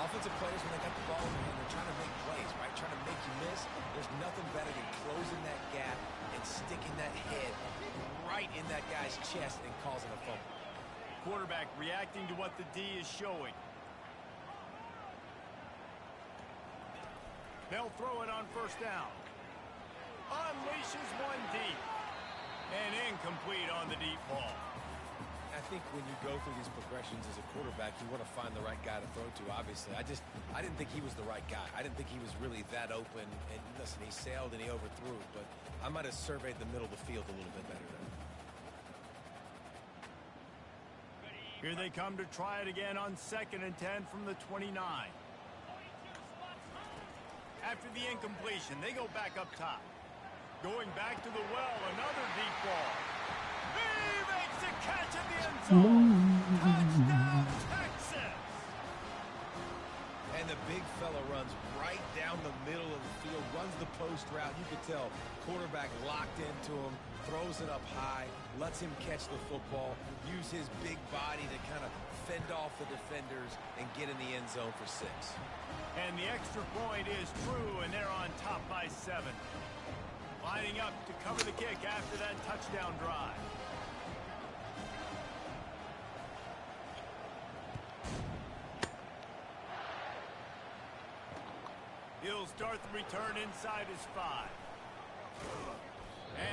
Offensive players, when they got the ball in their hand, they're trying to make plays, right? Trying to make you miss. There's nothing better than closing that gap and sticking that head right in that guy's chest and causing a fumble. Quarterback reacting to what the D is showing. They'll throw it on first down. Unleashes one deep. And incomplete on the deep ball. That's think when you go through these progressions as a quarterback, you want to find the right guy to throw to, obviously. I didn't think he was the right guy. I didn't think he was really that open. And listen, he sailed and he overthrew it, but I might have surveyed the middle of the field a little bit better there. Here they come to try it again on 2nd and 10 from the 29. After the incompletion, they go back up top. Going back to the well, another deep ball. He makes a catch at the end zone. Touchdown, Texas! And the big fella runs right down the middle of the field, runs the post route. You could tell quarterback locked into him, throws it up high, lets him catch the football, use his big body to kind of fend off the defenders and get in the end zone for 6. And the extra point is true, and they're on top by 7. Lining up to cover the kick after that touchdown drive. He'll start the return inside his 5.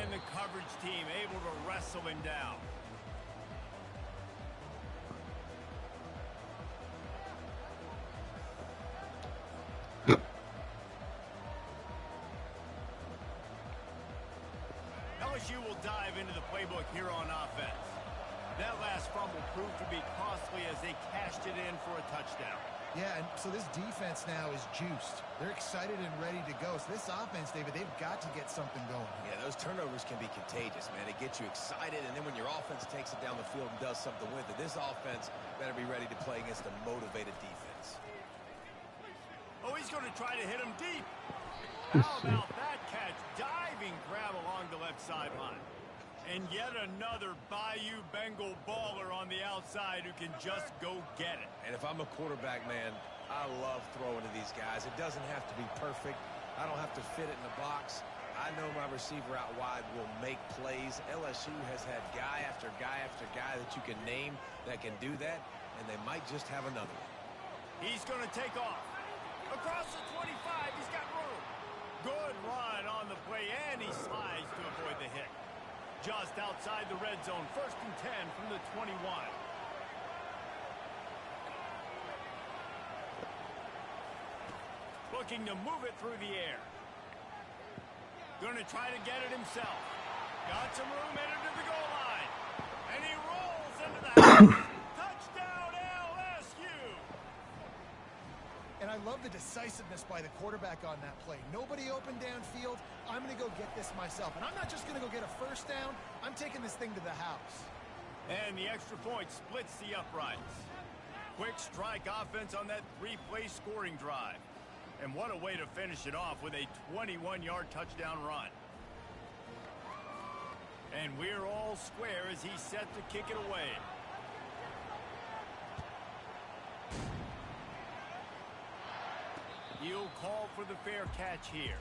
And the coverage team able to wrestle him down. LSU will dive into the playbook here on offense. That last fumble proved to be costly as they cashed it in for a touchdown. Yeah, and so this defense now is juiced. They're excited and ready to go. So this offense, David, they've got to get something going. Yeah, those turnovers can be contagious, man. It gets you excited, and then when your offense takes it down the field and does something with it, this offense better be ready to play against a motivated defense. Oh, he's going to try to hit him deep. How about that catch? Diving grab along the left sideline. And yet another Bayou Bengal baller on the outside who can just go get it. And if I'm a quarterback, man, I love throwing to these guys. It doesn't have to be perfect. I don't have to fit it in the box. I know my receiver out wide will make plays. LSU has had guy after guy after guy that you can name that can do that, and they might just have another one. He's going to take off. Across the 25, he's got room. Good run on the play, and he slides to avoid the hit. Just outside the red zone, 1st and 10 from the 21. Looking to move it through the air. Going to try to get it himself. Got some room, headed to the goal line. And he rolls into the house. Touchdown, LSU! And I love the decisiveness by the quarterback on that play. Nobody open downfield. I'm going to go get this myself. And I'm not just going to go get a first down. I'm taking this thing to the house. And the extra point splits the uprights. Quick strike offense on that 3-play scoring drive. And what a way to finish it off with a 21-yard touchdown run. And we're all square as he's set to kick it away. He'll call for the fair catch here.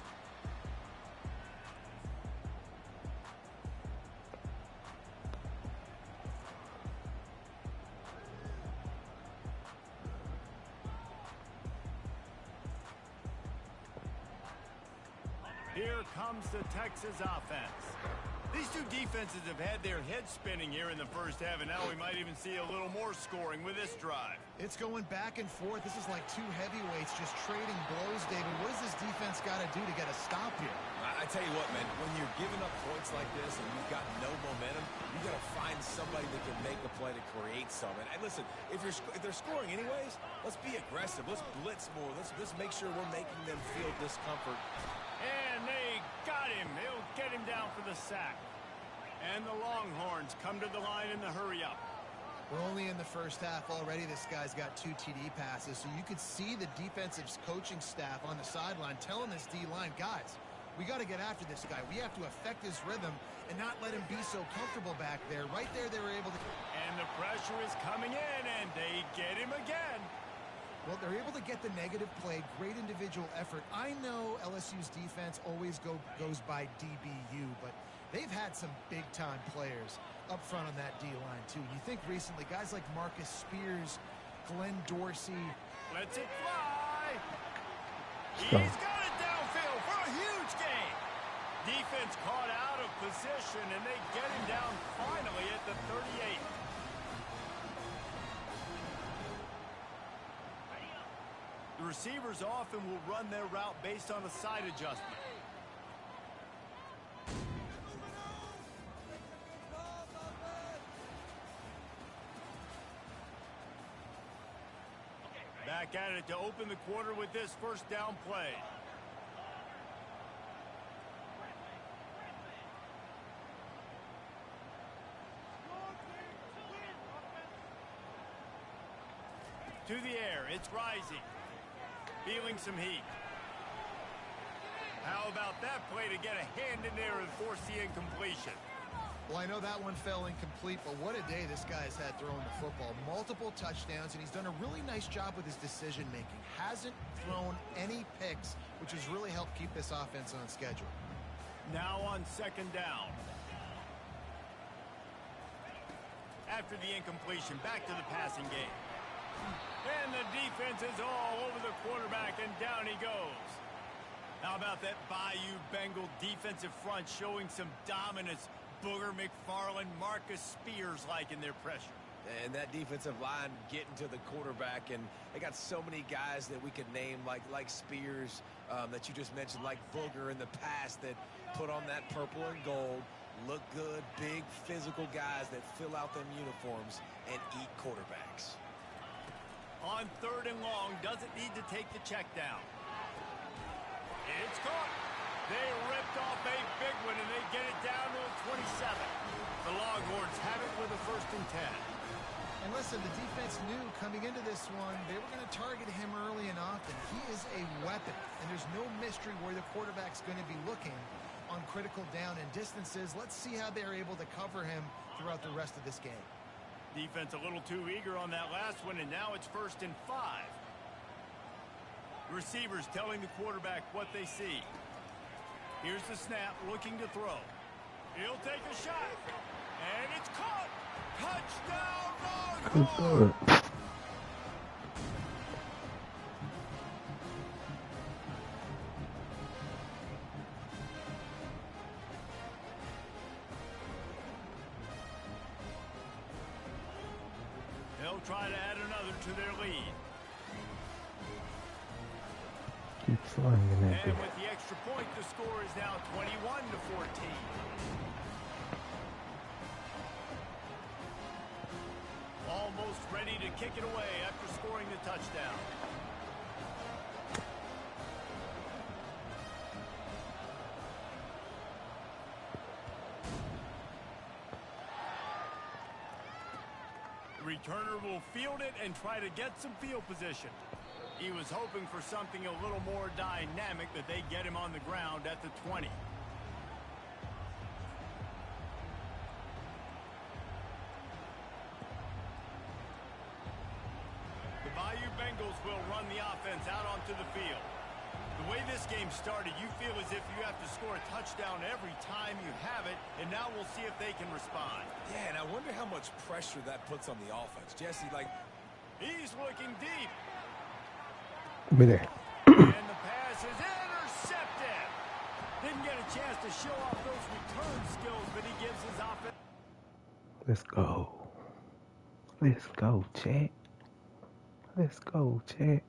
Here comes the Texas offense. These two defenses have had their heads spinning here in the first half, and now we might even see a little more scoring with this drive. It's going back and forth. This is like two heavyweights just trading blows, David. What does this defense got to do to get a stop here? I tell you what, man, when you're giving up points like this and you've got no momentum, you got to find somebody that can make a play to create something. And listen, if they're scoring anyways, let's be aggressive. Let's blitz more. Let's make sure we're making them feel discomfort. And they got him. They'll get him down for the sack. And the Longhorns come to the line in the hurry-up. We're only in the first half already. This guy's got 2 TD passes, so you could see the defensive coaching staff on the sideline telling this D-line, guys, we got to get after this guy. We have to affect his rhythm and not let him be so comfortable back there. Right there, they were able to... And the pressure is coming in, and they get him again. Well, they're able to get the negative play, great individual effort. I know LSU's defense always goes by DBU, but they've had some big-time players up front on that D-line, too. You think recently, guys like Marcus Spears, Glenn Dorsey. Lets it fly. He's got it downfield for a huge gain. Defense caught out of position, and they get him down finally at the 38. receivers often will run their route based on a side adjustment. Back at it to open the quarter with this first down play. To the air, it's rising. Feeling some heat. How about that play to get a hand in there and force the incompletion? Well, I know that one fell incomplete, but what a day this guy has had throwing the football. Multiple touchdowns, and he's done a really nice job with his decision-making. Hasn't thrown any picks, which has really helped keep this offense on schedule. Now on second down. After the incompletion, back to the passing game. And the defense is all over the quarterback, and down he goes. How about that Bayou Bengal defensive front showing some dominance? Booger McFarland, Marcus Spears liking their pressure. And that defensive line getting to the quarterback, and they got so many guys that we could name like Spears that you just mentioned, like Booger in the past, that put on that purple and gold, look good, big physical guys that fill out them uniforms and eat quarterbacks. On third and long, doesn't need to take the check down. It's caught. They ripped off a big one, and they get it down to the 27. The Longhorns have it with a 1st and 10. And listen, the defense knew coming into this one they were going to target him early and often. He is a weapon, and there's no mystery where the quarterback's going to be looking on critical down and distances. Let's see how they're able to cover him throughout the rest of this game. Defense a little too eager on that last one, and now it's 1st and 5. Receivers telling the quarterback what they see. Here's the snap, looking to throw. He'll take a shot, and it's caught. Touchdown, Longhorns! They'll try to add another to their lead. Keep slinging that And bitch. with the extra point, the score is now 21-14. Almost ready to kick it away after scoring the touchdown. The returner will field it and try to get some field position. He was hoping for something a little more dynamic, that they get him on the ground at the 20. The Bayou Bengals will run the offense out onto the field. The way this game started, you feel as if you have to score a touchdown every time you have it, and now we'll see if they can respond. Yeah, and I wonder how much pressure that puts on the offense. Jesse, He's looking deep. Over there. And the pass is intercepted. Didn't get a chance to show off those return skills, but he gives his offense. Let's go. Let's go, chat. Let's go, chat.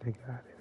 They got it.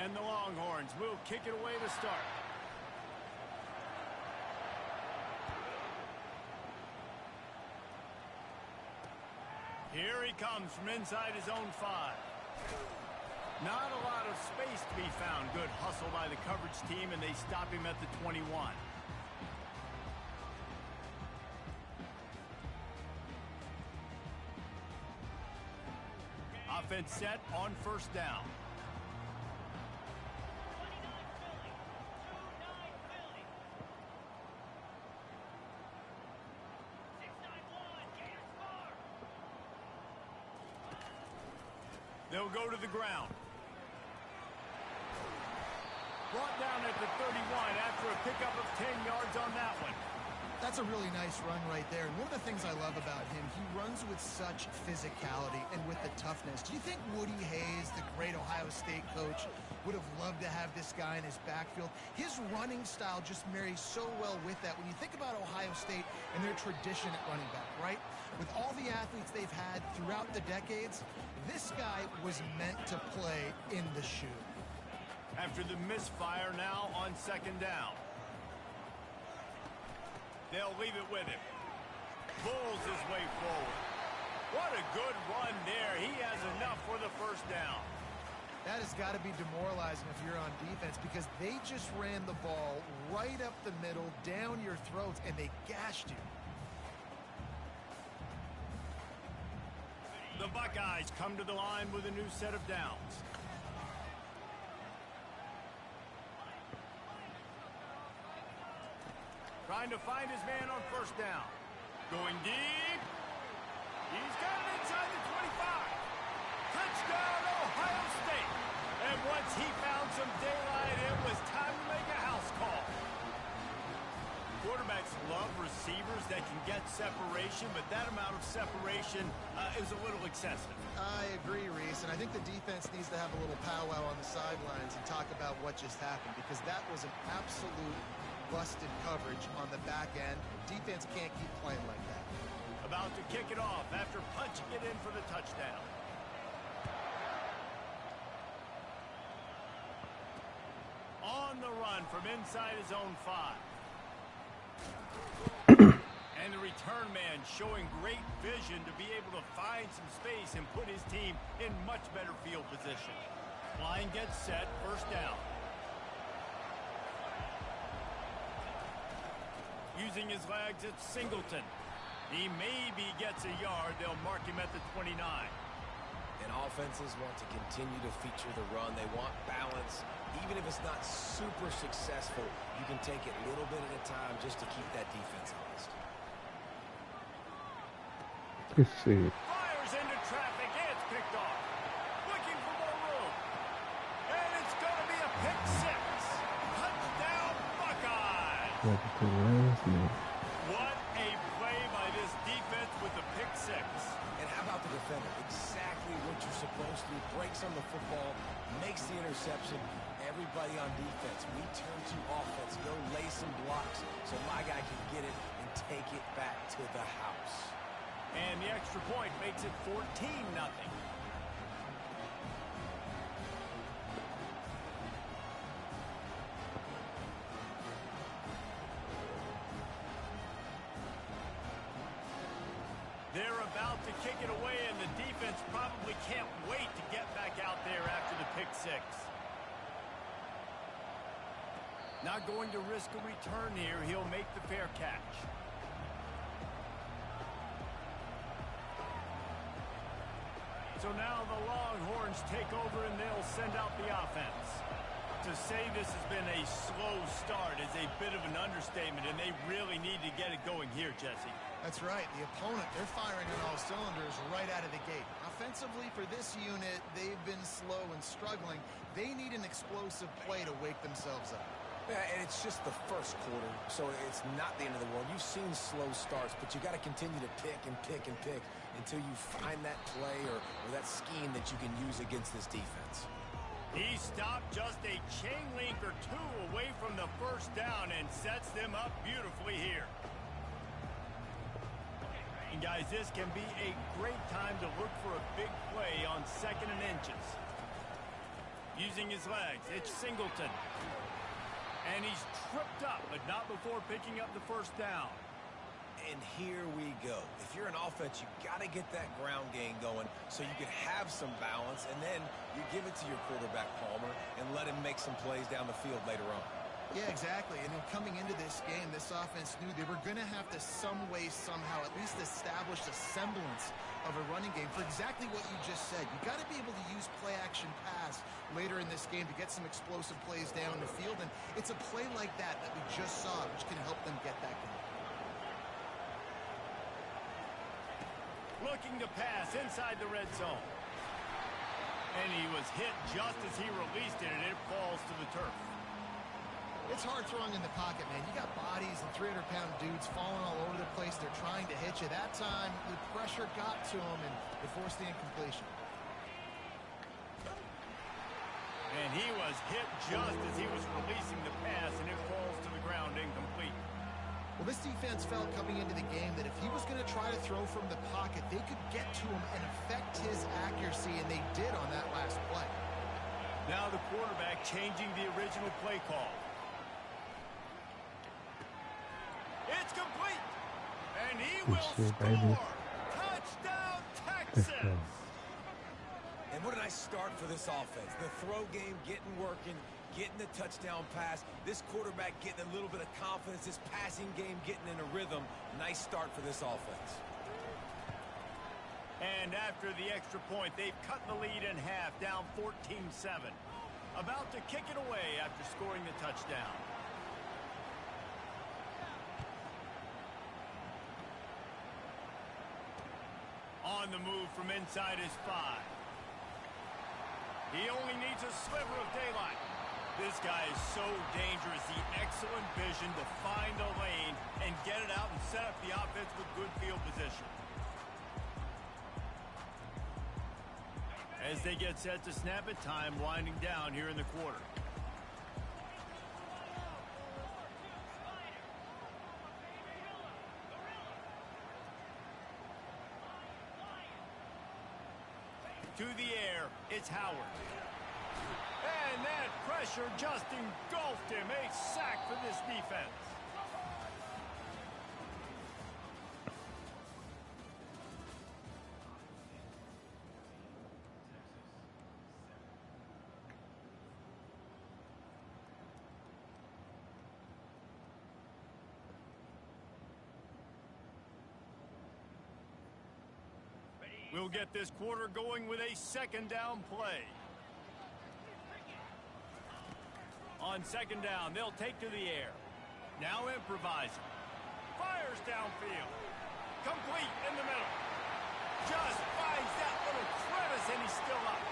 And the Longhorns will kick it away to start. Here he comes from inside his own 5. Not a lot of space to be found. Good hustle by the coverage team, and they stop him at the 21. Offense set on first down. They'll go to the ground. Brought down at the 31 after a pickup of 10 yards on that one. That's a really nice run right there. And one of the things I love about him, he runs with such physicality and with the toughness. Do you think Woody Hayes, the great Ohio State coach, would have loved to have this guy in his backfield? His running style just marries so well with that. When you think about Ohio State and their tradition at running back, right? With all the athletes they've had throughout the decades, this guy was meant to play in the shoe. After the misfire now on second down. They'll leave it with him. Pulls his way forward. What a good run there. He has enough for the first down. That has got to be demoralizing if you're on defense, because they just ran the ball right up the middle, down your throats, and they gashed you. The Buckeyes come to the line with a new set of downs. Trying to find his man on first down. Going deep. He's got it inside the 25. Touchdown, Ohio State. And once he found some daylight, it was time to make a house call. Quarterbacks love receivers that can get separation, but that amount of separation is a little excessive. I agree, Reese, and I think the defense needs to have a little powwow on the sidelines and talk about what just happened, because that was an absolute busted coverage on the back end. Defense can't keep playing like that. About to kick it off after punching it in for the touchdown. On the run from inside his own 5. And the return man showing great vision to be able to find some space and put his team in much better field position. Line gets set, first down. Using his legs, it's Singleton. He maybe gets a yard. They'll mark him at the 29. And offenses want to continue to feature the run. They want balance. Even if it's not super successful, you can take it a little bit at a time just to keep that defense honest. Let's see. Fires into traffic. It's picked off. Looking for more room. And it's going to be a pick 6. Touchdown, Buckeyes. Welcome to the last minute. What a play by this defense with the pick 6. And how about the defender? Exactly what you're supposed to do. Breaks on the football, makes the interception. Everybody on defense, we turn to offense. Go lay some blocks so my guy can get it and take it back to the house. And the extra point makes it 14-0. They're about to kick it away, and the defense probably can't wait to get back out there after the pick 6. Not going to risk a return here. He'll make the fair catch. So now the Longhorns take over and they'll send out the offense. To say this has been a slow start is a bit of an understatement, and they really need to get it going here, Jesse. That's right. The opponent, they're firing on all cylinders right out of the gate. Offensively, for this unit, they've been slow and struggling. They need an explosive play to wake themselves up. Yeah, and it's just the first quarter, so it's not the end of the world. You've seen slow starts, but you got to continue to pick and pick and pick until you find that play or that scheme that you can use against this defense. He stopped just a chain link or two away from the first down and sets them up beautifully here. And guys, this can be a great time to look for a big play on 2nd and inches. Using his legs, it's Singleton. And he's tripped up, but not before picking up the first down. And here we go. If you're an offense, you got to get that ground game going so you can have some balance, and then you give it to your quarterback, Palmer, and let him make some plays down the field later on. Yeah, exactly. And then coming into this game, this offense knew they were going to have to some way, somehow, at least establish a semblance of a running game for exactly what you just said. You got to be able to use play-action pass later in this game to get some explosive plays down the field, and it's a play like that we just saw, which can help them get that going. Looking to pass inside the red zone. And he was hit just as he released it, and it falls to the turf. It's hard throwing in the pocket, man. You got bodies and 300-pound dudes falling all over the place. They're trying to hit you. That time, the pressure got to him, and it forced the incompletion. And he was hit just as he was releasing the pass, and it falls to the ground incomplete. Well, this defense felt coming into the game that if he was going to try to throw from the pocket, they could get to him and affect his accuracy, and they did on that last play. Now the quarterback changing the original play call. It's complete, and he will score. Baby. Touchdown, Texas! And what a nice start for this offense. The throw game getting working, getting the touchdown pass. This quarterback getting a little bit of confidence. This passing game getting in a rhythm. Nice start for this offense. And after the extra point, they've cut the lead in half, down 14-7. About to kick it away after scoring the touchdown. On the move from inside his 5. He only needs a sliver of daylight. This guy is so dangerous. The excellent vision to find a lane and get it out and set up the offense with good field position. As they get set to snap it, time winding down here in the quarter. To the air, it's Howard. And that pressure just engulfed him. A sack for this defense. We'll get this quarter going with a 2nd down play. On 2nd down, they'll take to the air. Now improvising. Fires downfield. Complete in the middle. Just finds that little crevice, and he's still up.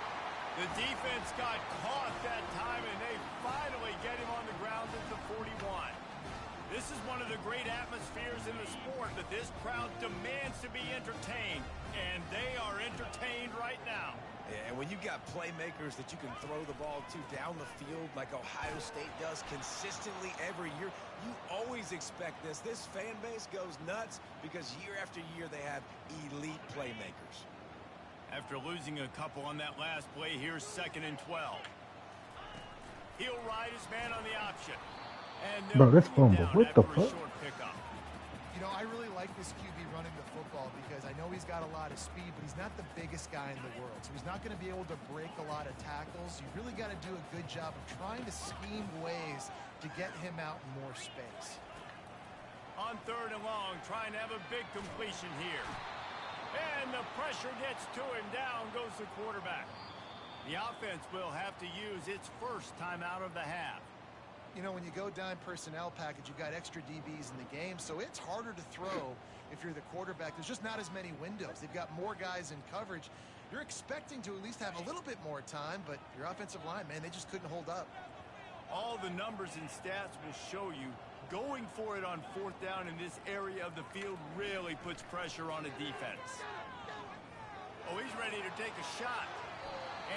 The defense got caught that time, and they finally get him on the ground at the 41. This is one of the great atmospheres in the sport that this crowd demands to be entertained, and they are entertained right now. And when you got playmakers that you can throw the ball to down the field like Ohio State does consistently every year, you always expect this. This fan base goes nuts because year after year they have elite playmakers. After losing a couple on that last play, here's 2nd and 12. He'll ride his man on the option. Bro, that's fumble. What the fuck? You know, I really like this QB running the football because I know he's got a lot of speed, but he's not the biggest guy in the world. So he's not going to be able to break a lot of tackles. You really got to do a good job of trying to scheme ways to get him out in more space. On 3rd and long, trying to have a big completion here. And the pressure gets to him. Down goes the quarterback. The offense will have to use its first timeout of the half. You know, when you go dime personnel package, you've got extra DBs in the game, so it's harder to throw if you're the quarterback. There's just not as many windows. They've got more guys in coverage. You're expecting to at least have a little bit more time, but your offensive line, man, they just couldn't hold up. All the numbers and stats will show you going for it on fourth down in this area of the field really puts pressure on a defense. Oh, he's ready to take a shot.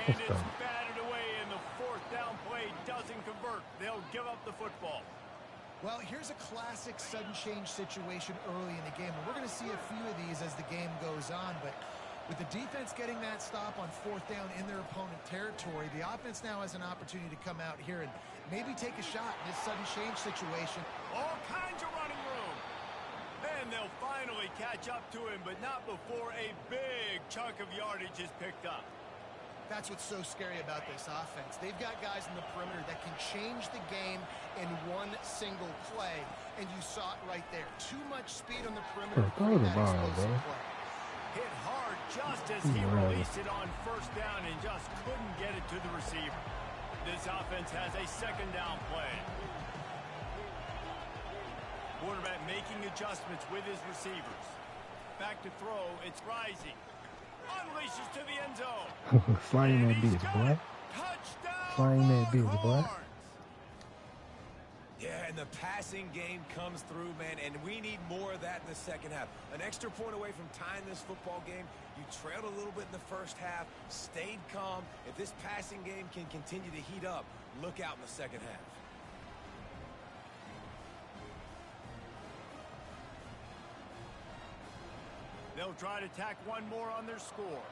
And it's batted away, and the fourth down play doesn't convert. They'll give up the football. Well, here's a classic sudden change situation early in the game. And we're going to see a few of these as the game goes on, but with the defense getting that stop on fourth down in their opponent territory, the offense now has an opportunity to come out here and maybe take a shot in this sudden change situation. All kinds of running room. And they'll finally catch up to him, but not before a big chunk of yardage is picked up. That's what's so scary about this offense. They've got guys in the perimeter that can change the game in one single play, and you saw it right there. Too much speed on the perimeter. Throw the ball, bro. Hit hard just as he released it on first down and just couldn't get it to the receiver. This offense has a second down play. Quarterback making adjustments with his receivers. Back to throw, it's Rising. Unleashes to the end zone. Flying that bitch, boy. Touchdown, Flying that bitch, boy. Yeah, and the passing game comes through, man, and we need more of that in the second half. An extra point away from tying this football game. You trailed a little bit in the first half, stayed calm. If this passing game can continue to heat up, look out in the second half. They'll try to tack one more on their score.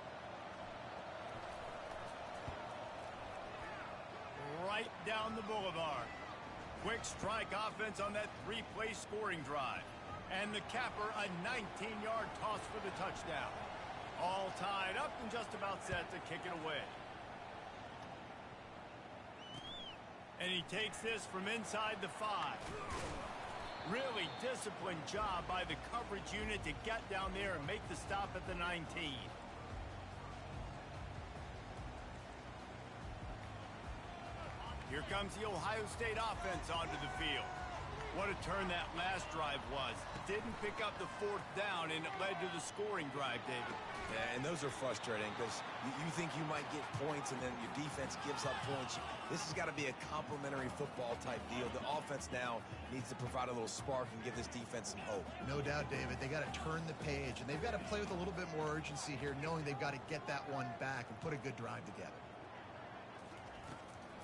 Right down the boulevard. Quick strike offense on that three-play scoring drive. And the capper, a 19-yard toss for the touchdown. All tied up and just about set to kick it away. And he takes this from inside the 5. Really disciplined job by the coverage unit to get down there and make the stop at the 19. Here comes the Ohio State offense onto the field. What a turn that last drive was. Didn't pick up the fourth down, and it led to the scoring drive, David. Yeah, and those are frustrating because you think you might get points and then your defense gives up points. This has got to be a complementary football type deal. The offense now needs to provide a little spark and give this defense some hope. No doubt, David. They got to turn the page, and they've got to play with a little bit more urgency here, knowing they've got to get that one back and put a good drive together.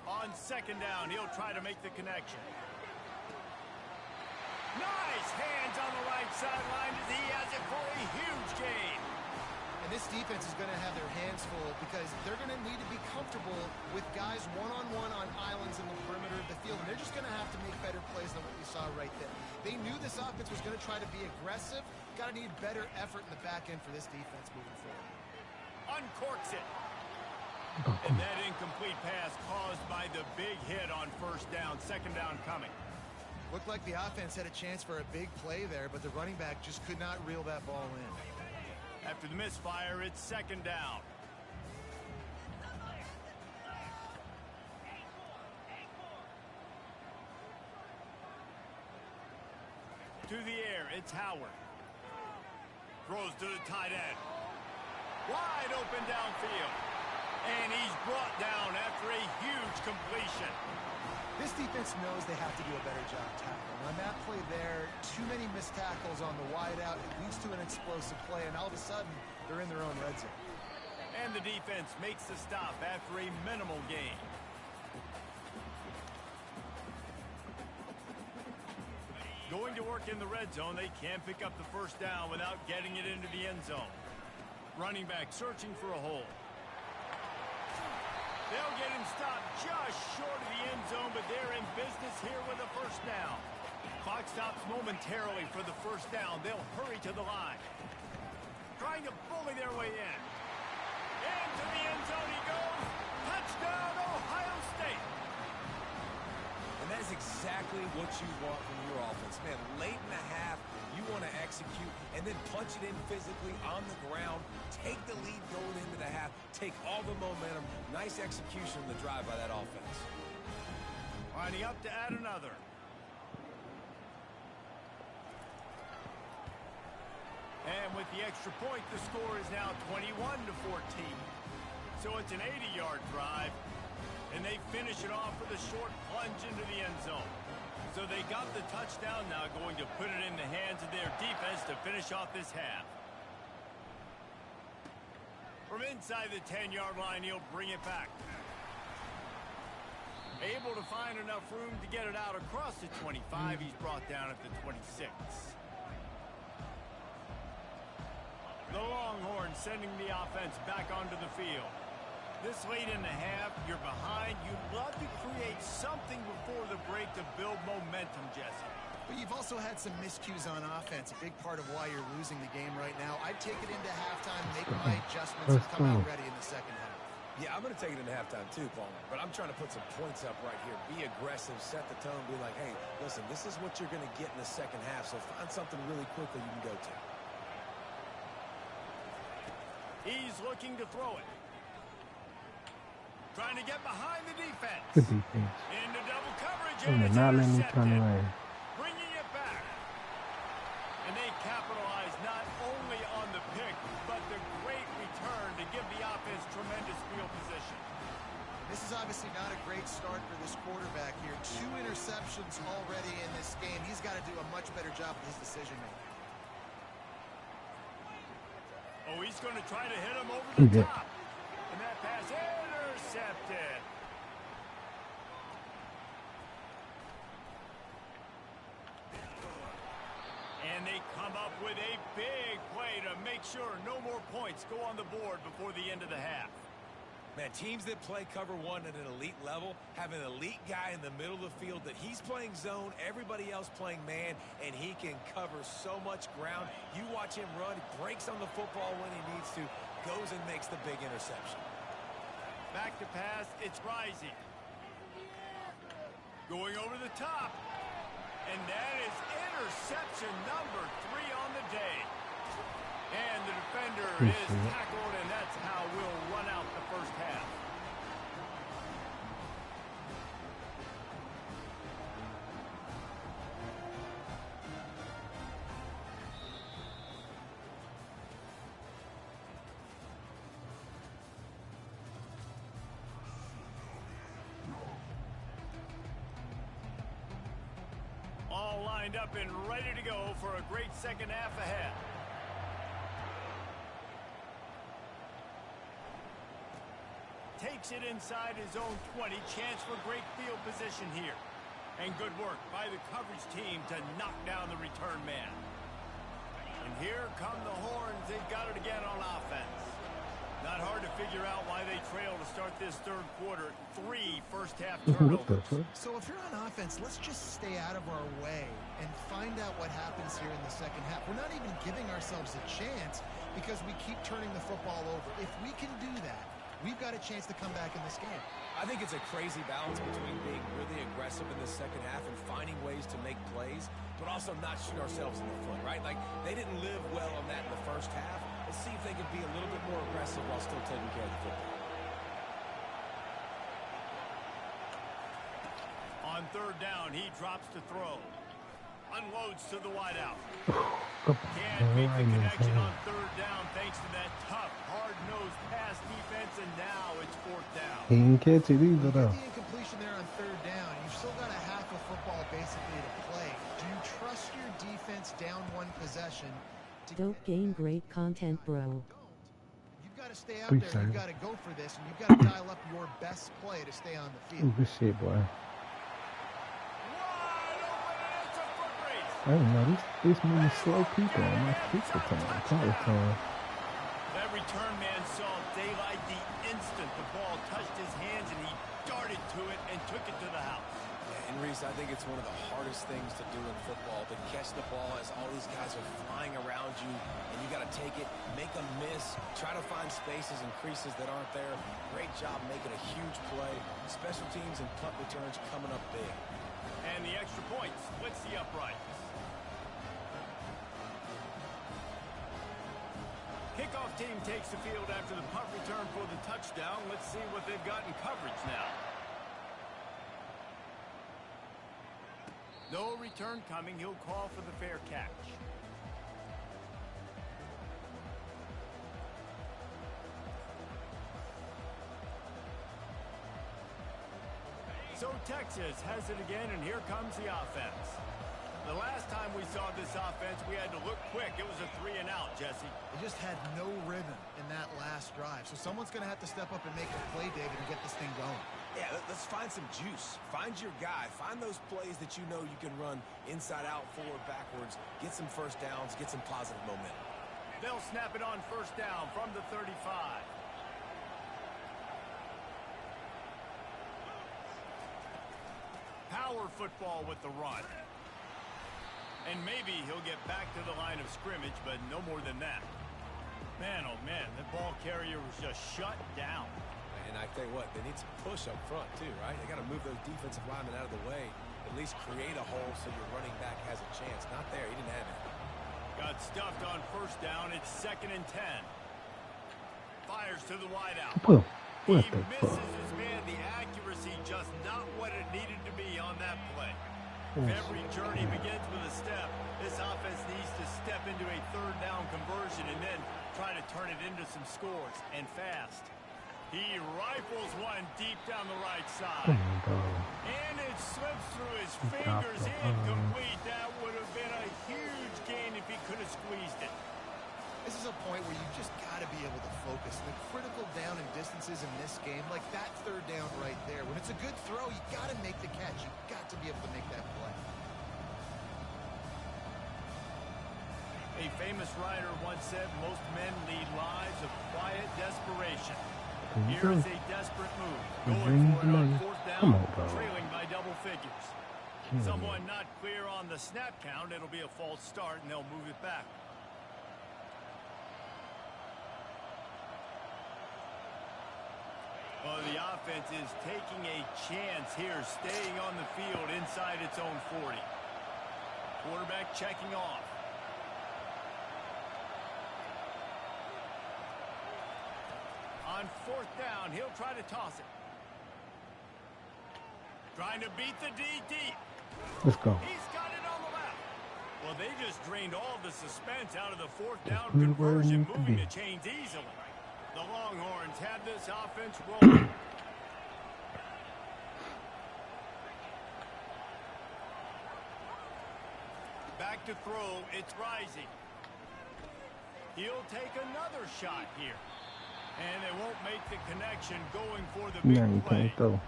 On second down, he'll try to make the connection. Nice hands on the right sideline as he has it for a huge gain. And this defense is going to have their hands full because they're going to need to be comfortable with guys one-on-one on islands in the perimeter of the field. And they're just going to have to make better plays than what we saw right there. They knew this offense was going to try to be aggressive. Got to need better effort in the back end for this defense moving forward. Uncorks it. And that incomplete pass caused by the big hit on first down. Second down coming. Looked like the offense had a chance for a big play there, but the running back just could not reel that ball in. After the misfire, it's second down. To the air, it's Howard. Throws to the tight end. Wide open downfield. And he's brought down after a huge completion. This defense knows they have to do a better job tackling. On that play there, too many missed tackles on the wideout. It leads to an explosive play, and all of a sudden, they're in their own red zone. And the defense makes the stop after a minimal gain. Going to work in the red zone, they can't pick up the first down without getting it into the end zone. Running back searching for a hole. They'll get him stopped just short of the end zone, but they're in business here with a first down. Clock stops momentarily for the first down. They'll hurry to the line. Trying to bully their way in. Into the end zone he goes. Touchdown, Ohio State. And And that is exactly what you want from your offense. Man, late in the half, you want to execute and then punch it in physically on the ground, take the lead going into the half, take all the momentum. Nice execution on the drive by that offense. Lining up to add another. And with the extra point, the score is now 21-14. So it's an 80-yard drive, and they finish it off with a short plunge into the end zone. So they got the touchdown, now going to put it in the hands of their defense to finish off this half. From inside the 10-yard line, he'll bring it back. Able to find enough room to get it out across the 25. He's brought down at the 26. The Longhorns sending the offense back onto the field. This late in the half, you're behind. You'd love to create something before the break to build momentum, Jesse. But you've also had some miscues on offense, a big part of why you're losing the game right now. I'd take it into halftime, make my adjustments, and come out ready in the second half. Yeah, I'm going to take it into halftime too, Paul. But I'm trying to put some points up right here. Be aggressive, set the tone, be like, hey, listen, this is what you're going to get in the second half, so find something really quickly you can go to. He's looking to throw it. Trying to get behind the defense. Good defense. Into double coverage, And and it's not letting me turn intercepted. away. Bringing it back. And they capitalize not only on the pick, but the great return to give the offense tremendous field position. This is obviously not a great start for this quarterback here. 2 interceptions already in this game. He's got to do a much better job with his decision-making. Oh, he's going to try to hit him over the Yeah. top. And that pass intercepted. And they come up with a big play to make sure no more points go on the board before the end of the half. Man, teams that play cover one at an elite level have an elite guy in the middle of the field that he's playing zone, everybody else playing man, and he can cover so much ground. You watch him run, he breaks on the football when he needs to, goes and makes the big interception. Back to pass, it's Rising. Going over the top. And that is interception number 3 on the day. And the defender is tackled, and that's how we'll run out the first half. All lined up and ready to go for a great second half ahead. Takes it inside his own 20. Chance for great field position here. And good work by the coverage team to knock down the return man. And here come the Horns. They've got it again on offense. Not hard to figure out why they trail to start this third quarter. 3 first-half turnovers. So if you're on offense, let's just stay out of our way and find out what happens here in the second half. We're not even giving ourselves a chance because we keep turning the football over. If we can do that, we've got a chance to come back in this game. I think it's a crazy balance between being really aggressive in the second half and finding ways to make plays, but also not shoot ourselves in the foot, right? Like, they didn't live well on that in the first half. Let's see if they can be a little bit more aggressive while still taking care of the football. On third down, he drops to throw. Unloads to the wideout. Can't make the connection on third down thanks to that tough, hard-nosed pass defense, and now it's fourth down. He didn't catch it either, You though. get the incompletion there on third down. You've still got a half of football basically to play. Do you trust your defense down one possession? Dope gain great content, bro. You've got to stay out there. You've got to go for this, and you've got to dial up your best play to stay on the field. Ooh, good shit, boy. Wide open, it's a foot race. I didn't know this many slow people on my kicker time. That return man saw daylight the instant the ball touched his hands, and he darted to it and took it to the house. And Reese, I think it's one of the hardest things to do in football, to catch the ball as all these guys are flying around you, and you got to take it, make a miss, try to find spaces and creases that aren't there. Great job making a huge play. Special teams and punt returns coming up big. and the extra point splits the uprights. Kickoff team takes the field after the punt return for the touchdown. Let's see what they've got in coverage now. No return coming. He'll call for the fair catch. So Texas has it again, and here comes the offense. The last time we saw this offense, we had to look quick. It was a 3-and-out, Jesse. They just had no rhythm in that last drive. So someone's going to have to step up and make a play, David, and get this thing going. Yeah, let's find some juice. Find your guy. Find those plays that you know you can run inside out, forward, backwards. Get some first downs. Get some positive momentum. They'll snap it on first down from the 35. Power football with the run. And maybe he'll get back to the line of scrimmage, but no more than that. Man, oh man, the ball carrier was just shut down. And I tell you what, they need some push up front too, right? They got to move those defensive linemen out of the way, at least create a hole so your running back has a chance. Not there, he didn't have it. Got stuffed on first down. It's 2nd and 10. Fires to the wideout. Whoa, what He the misses fuck? his man. The accuracy just not what it needed to be on that play. Oh, Every journey begins with a step. This offense needs to step into a 3rd down conversion and then try to turn it into some scores, and fast. He rifles one deep down the right come side. on, dog. And it slips through his Got fingers. the Incomplete. That would have been a huge gain if he could have squeezed it. This is a point where you just got to be able to focus. The critical down and distances in this game, like that 3rd down right there. When it's a good throw, you got to make the catch. You got to be able to make that play. A famous writer once said, most men lead lives of quiet desperation. There you Here go. is a desperate move. The Going dreams for it on made. 4th Come down, on, bro. trailing by double figures. Kill Someone me. not clear on the snap count. It'll be a false start, and they'll move it back. Well, the offense is taking a chance here, staying on the field inside its own 40. Quarterback checking off. On 4th down, he'll try to toss it. Trying to beat the D deep. Let's go. He's got it on the left. Well, they just drained all the suspense out of the 4th down Just where it conversion, needs to moving be. the chains easily. The Longhorns have this offense rolling. Back to throw. It's rising. He'll take another shot here. And they won't make the connection going for the big Now you play. can't throw.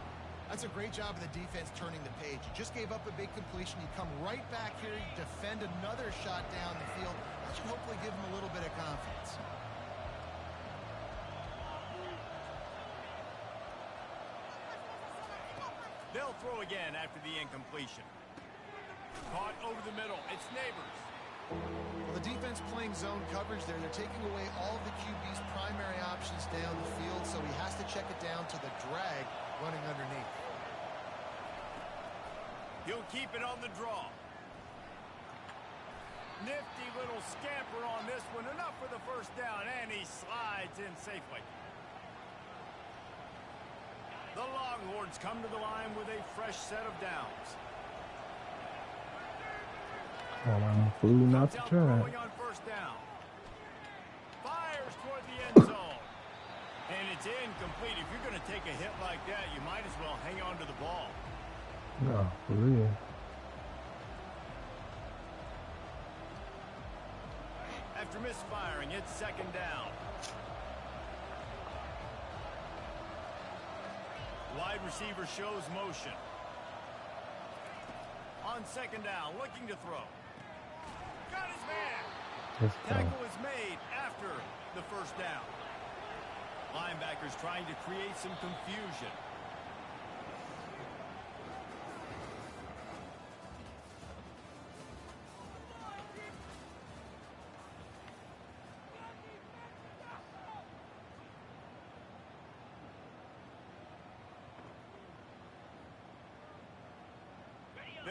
That's a great job of the defense turning the page. You just gave up a big completion. You come right back here. You defend another shot down the field. That should hopefully give them a little bit of confidence. They'll throw again after the incompletion. Caught over the middle. It's Neighbors. Well, the defense playing zone coverage there. They're taking away all of the QB's primary options down the field, so he has to check it down to the drag running underneath. He'll keep it on the draw. Nifty little scamper on this one. Enough for the first down, and he slides in safely. The Longhorns come to the line with a fresh set of downs. Well, I'm a fool not to Comes out try. throwing on first down. Fires toward the end zone. And it's incomplete. If you're going to take a hit like that, you might as well hang on to the ball. No, for real. After misfiring, it's 2nd down. Wide receiver shows motion. On 2nd down, looking to throw. Got his man. Let's go. Tackle is made after the first down. Linebackers trying to create some confusion.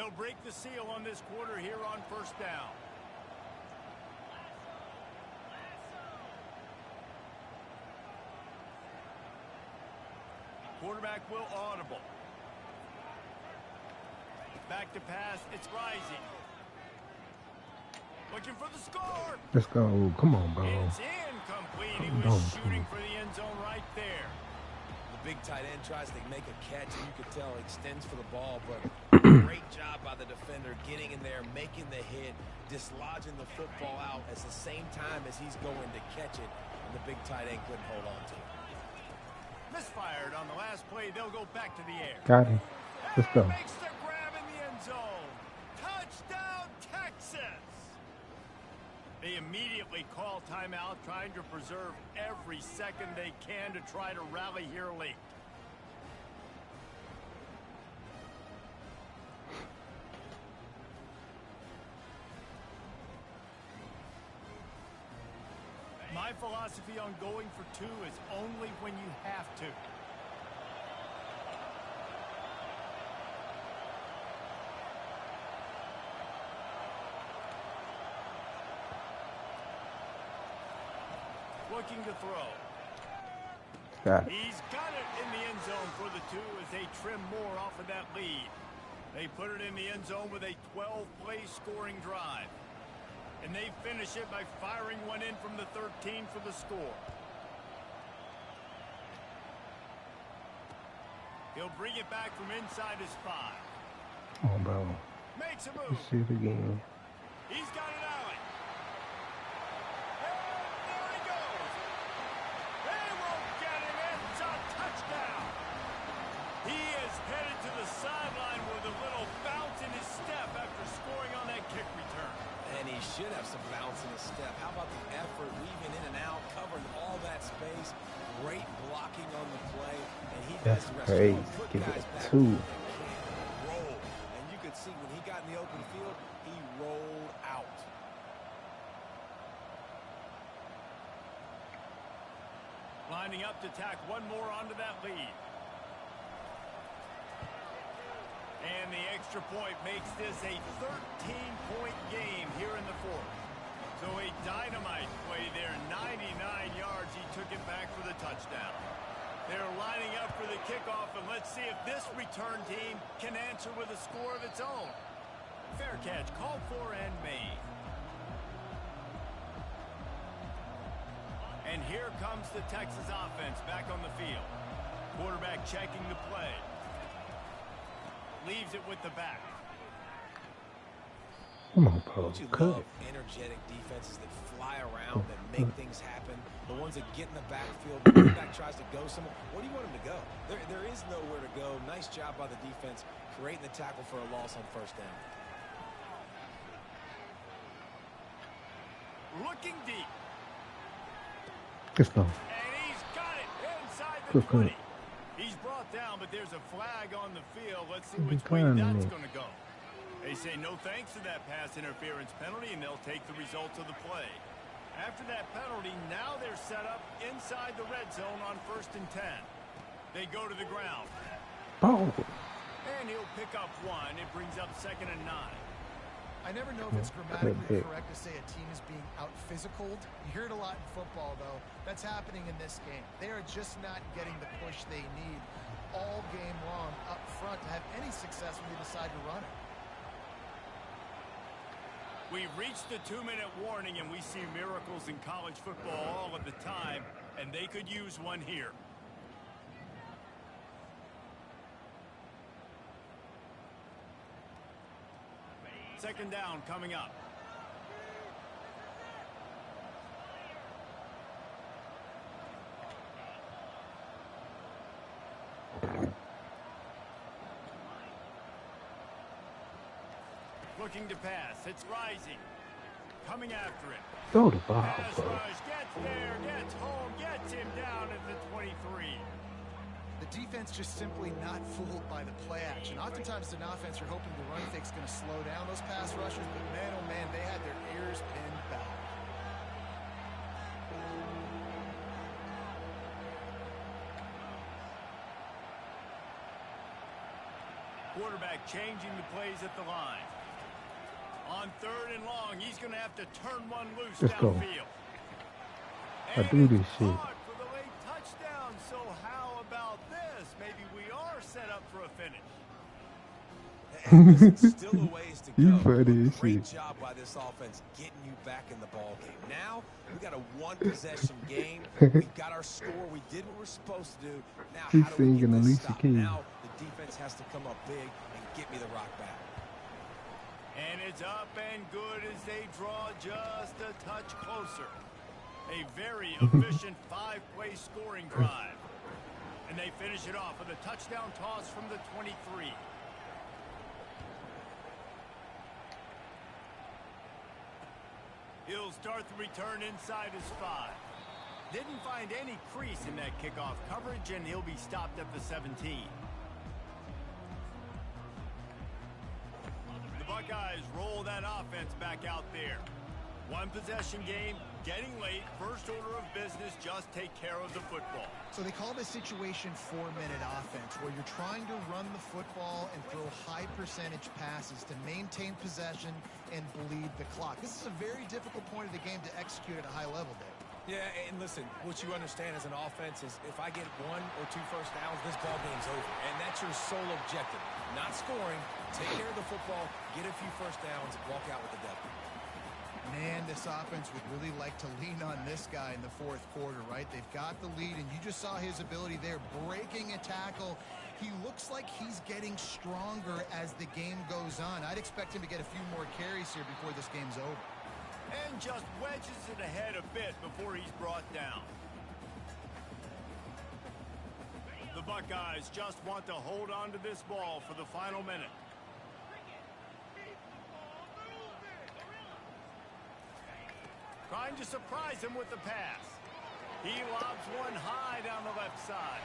He'll break the seal on this quarter here on first down. Quarterback will audible. Back to pass. It's rising. Looking for the score. Let's go. Come on, bro. It's incomplete. He was shooting for the end zone right there. The big tight end tries to make a catch, and you could tell extends for the ball, but great job by the defender getting in there, making the hit, dislodging the football out at the same time as he's going to catch it, and the big tight end couldn't hold on to it. Misfired on the last play. They'll go back to the air. Got him. Let's go. Makes the grab in the end zone. Touchdown, Texas. They immediately call timeout, trying to preserve every second they can to try to rally here late. My philosophy on going for two is only when you have to. Looking to throw. Got it. He's got it in the end zone for the two as they trim more off of that lead. They put it in the end zone with a 12-play scoring drive. And they finish it by firing one in from the 13 for the score. He'll bring it back from inside his 5. Come on, bro. Makes a move. Let's see it again. He's got it out. And there he goes. They won't get him. It's a touchdown. He is headed to the sideline with a little bounce in his step after scoring on that kick return. And he should have some bounce in his step. How about the effort, weaving in and out, covering all that space. Great blocking on the play. And he does That's the rest. crazy. Put Give guys it back 2. where they can roll. And you could see when he got in the open field, he rolled out. Lining up to tack one more onto that lead. And the extra point makes this a 13-point game here in the fourth. So a dynamite play there, 99 yards. He took it back for the touchdown. They're lining up for the kickoff, and let's see if this return team can answer with a score of its own. Fair catch, called for and made. And here comes the Texas offense back on the field. Quarterback checking the play. Leaves it with the back. Come on, bro. Don't you Cook love energetic defenses that fly around, that make things happen? The ones that get in the backfield, the quarterback tries to go somewhere. Where do you want him to go? There is nowhere to go. Nice job by the defense, creating the tackle for a loss on first down. Looking deep. Let's go. And he's got it inside the 20. He's brought down, but there's a flag on the field. Let's see which way that's going to go. They say no thanks to that pass interference penalty, and they'll take the results of the play. After that penalty, now they're set up inside the red zone on 1st and 10. They go to the ground. Oh. And he'll pick up one. It brings up 2nd and 9. I never know if it's grammatically correct to say a team is being out-physicaled. You hear it a lot in football, though. That's happening in this game. They are just not getting the push they need all game long up front to have any success when they decide to run it. We've reached the 2-minute warning, and we see miracles in college football all of the time, and they could use one here. Second down coming up. Looking to pass. It's rising. Coming after it. Throw the ball, Pass bro. rush. Gets there. Gets home. Gets him down at the 23. The defense just simply not fooled by the play action. Oftentimes, an offense you're hoping the run fake's going to slow down those pass rushers, but man, oh man, they had their ears pinned back. Quarterback changing the plays at the line. On 3rd and long, he's going to have to turn one loose Let's go. downfield. I do this shit. Caught for the late touchdown. So how about this? Maybe we are set up for a finish. Listen, still a ways to go. You funny as Great shit. job by this offense getting you back in the ball game. Now we got a one-possession game. We got our score. We did what we're supposed to do. Now He's how do we get singing this Alicia stop? Keys. Now the defense has to come up big and get me the rock back. And it's up and good as they draw just a touch closer. A very efficient 5-play scoring drive. And they finish it off with a touchdown toss from the 23. He'll start the return inside his 5. Didn't find any crease in that kickoff coverage, and he'll be stopped at the 17. The Buckeyes roll that offense back out there. One possession game, getting late, first order of business, just take care of the football. So they call this situation 4-minute offense, where you're trying to run the football and throw high percentage passes to maintain possession and bleed the clock. This is a very difficult point of the game to execute at a high level, Dave. Yeah, and listen, what you understand as an offense is if I get 1 or 2 first downs, this ball game's over. And that's your sole objective. Not scoring, take care of the football, get a few first downs, walk out with the W. Man, this offense would really like to lean on this guy in the 4th quarter, right? They've got the lead, and you just saw his ability there, breaking a tackle. He looks like he's getting stronger as the game goes on. I'd expect him to get a few more carries here before this game's over. And just wedges it ahead a bit before he's brought down. The Buckeyes just want to hold on to this ball for the final minute. Trying to surprise him with the pass. He lobs one high down the left side.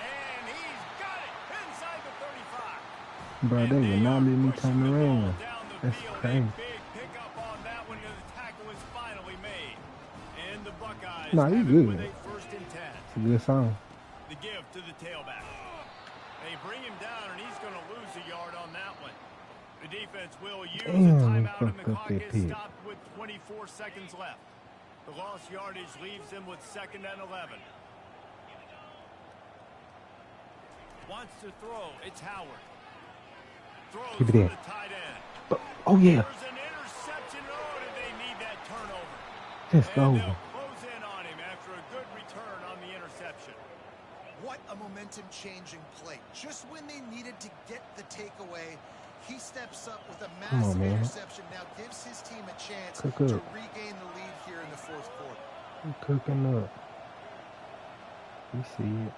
And he's got it inside the 35. Bro, they will not let me turn around. That's crazy. Big pickup on that one, and the tackle is finally made. And the Buckeyes Nah, you have it good. with a 1st and 10. It's a good song. The give to the tailback. They bring him down, and he's going to lose a yard on that one. The defense will use a Damn, timeout, and the fucked up clock that is pick. stopped with 24 seconds left. The lost yardage leaves him with 2nd and 11. Wants to throw. It's Howard. Throws Keep it to in. the tight end. Oh, yeah. There's an interception. Oh, and they need that turnover. Let's And go. they'll close in on him after a good return on the interception. What a momentum-changing play. Just when they needed to get the takeaway, he steps up with a Come on, massive man. interception. Now gives his team a chance Cook to up. regain the lead here in the 4th quarter. I'm cooking up. You see it.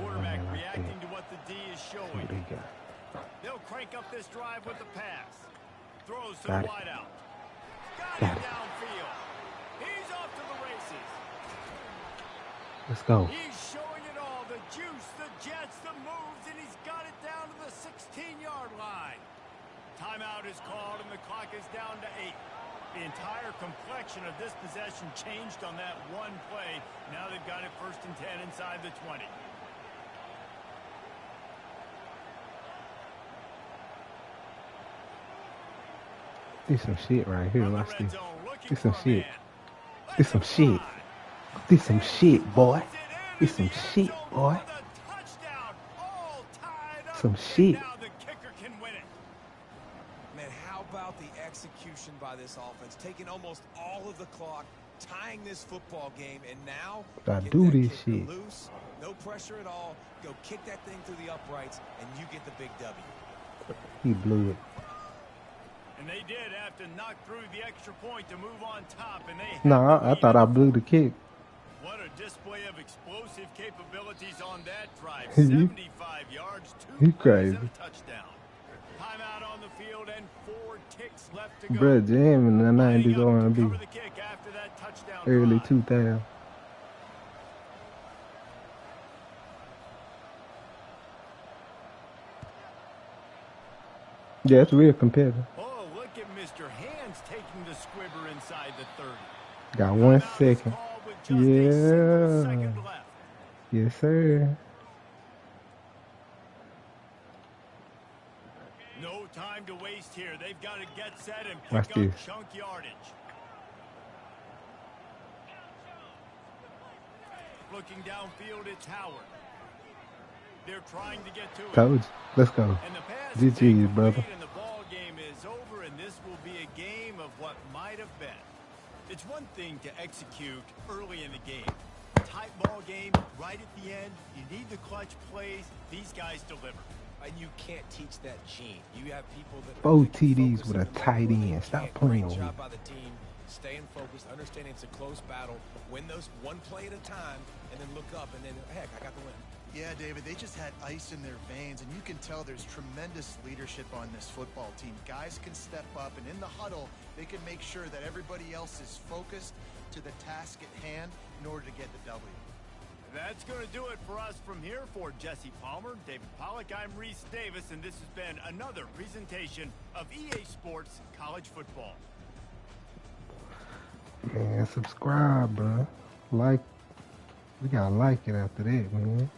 Quarterback like reacting that. to what the D is See what showing. they got. They'll crank up this drive with the pass. Throws to Got the it. wideout. Got Got it it. downfield. He's off to the races. Let's go. He's showing it all. The juice, the jets, the moves, and he's got it down to the 16-yard line. Timeout is called, and the clock is down to 8. The entire complexion of this possession changed on that one play. Now they've got it 1st and 10 inside the 20. This some shit right here. From the Watch red this. zone, looking This some for a shit. man. This some shit. This some shit, boy. This some shit, boy. Some shit. Now the kicker can win it. Man, how about the execution by this offense? Taking almost all of the clock, tying this football game, and now I get do that this kicker shit. loose, no pressure at all. Go kick that thing through the uprights, and you get the big W. He blew it. And they did have to knock through the extra point to move on top, and they Nah, I thought I blew the kick. What a display of explosive capabilities on that drive. You- 75 yards, 2 you plays, and crazy. a touchdown. Timeout on the field and 4 ticks left to go. Bruh, jamming the 90s Lining up to R&B. cover the kick after that touchdown Early drive. 2000. Yeah, it's real competitive. Oh, look at Mr. Hands taking the squibber inside the 30. Got 1 Timeout is second. called with just a single Yeah. second left. Yes, sir. here. They've got to get set and Watch pick up this. chunk yardage. Looking downfield, it's Howard. They're trying to get to it. Told you. Let's go. And the pass is GG, incomplete, brother. and the ball game is over, and this will be a game of what might have been. It's one thing to execute early in the game. Tight ball game, right at the end. You need the clutch plays. These guys deliver. And you can't teach that gene. You have people that 4 that can TDs focus with a in the tight moment when they end. Stop can't. playing Great with job me. by the team, staying focused, understanding it's a close battle. Win those one play at a time, and then look up, and then heck, I got the win. Yeah, David, they just had ice in their veins, and you can tell there's tremendous leadership on this football team. Guys can step up, and in the huddle, they can make sure that everybody else is focused to the task at hand in order to get the W. That's going to do it for us from here. For Jesse Palmer, David Pollack, I'm Reese Davis, and this has been another presentation of EA Sports College Football. Man, subscribe, bro. Like. We gotta like it after that, man.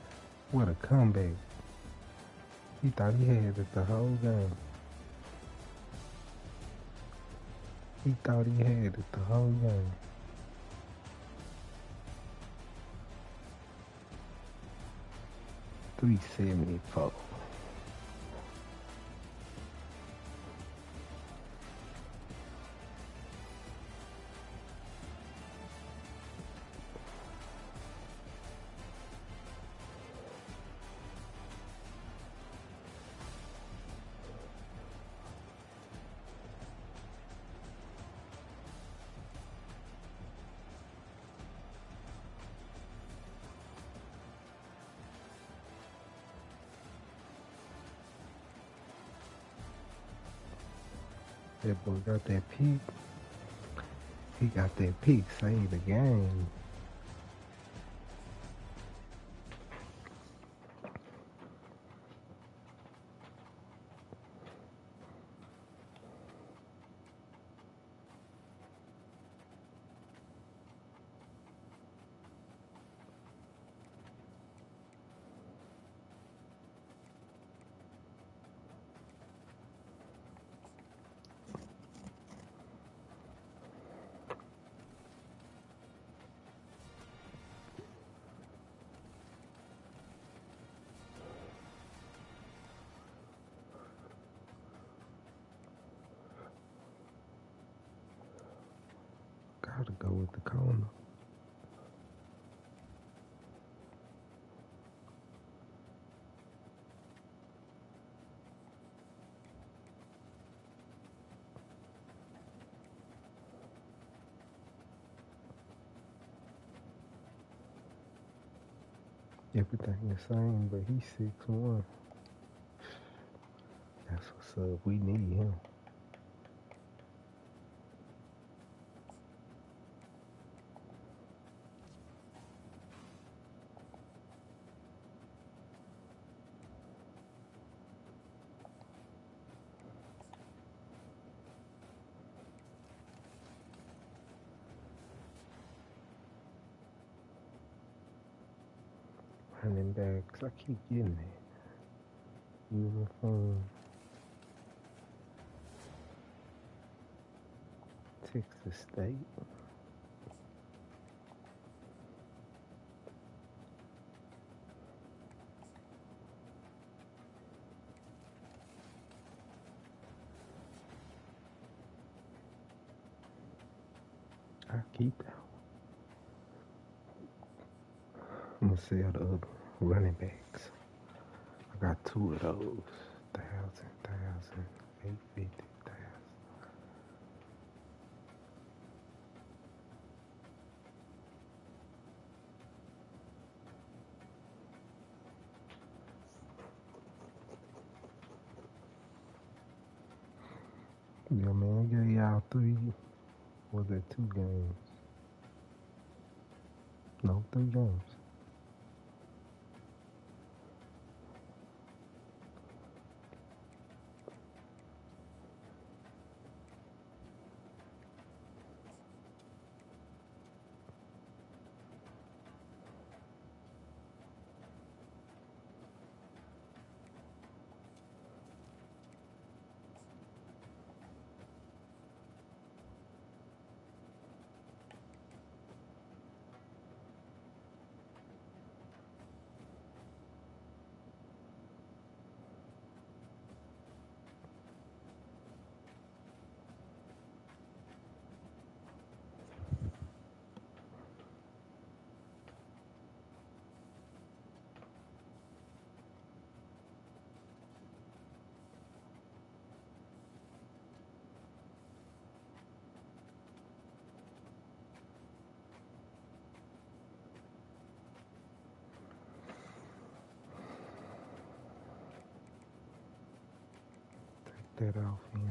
What a comeback. He thought he had it the whole game. He thought he had it the whole game. $374. That boy got that pick. He got that pick. Save the game. Gotta go with the corner. Everything the same, but he's 6'1". That's what's up. We need him. Running backs, I keep getting it. Uniform. Texas State. I keep that one. I'm gonna sell the other running backs. I got 2 of those. 1,000, 850, 1,000. Yeah, man, I gave y'all 3. Was that 2 games? No, 3 games. that off him.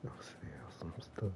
Go sell some stuff.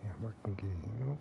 Damn, I can get you.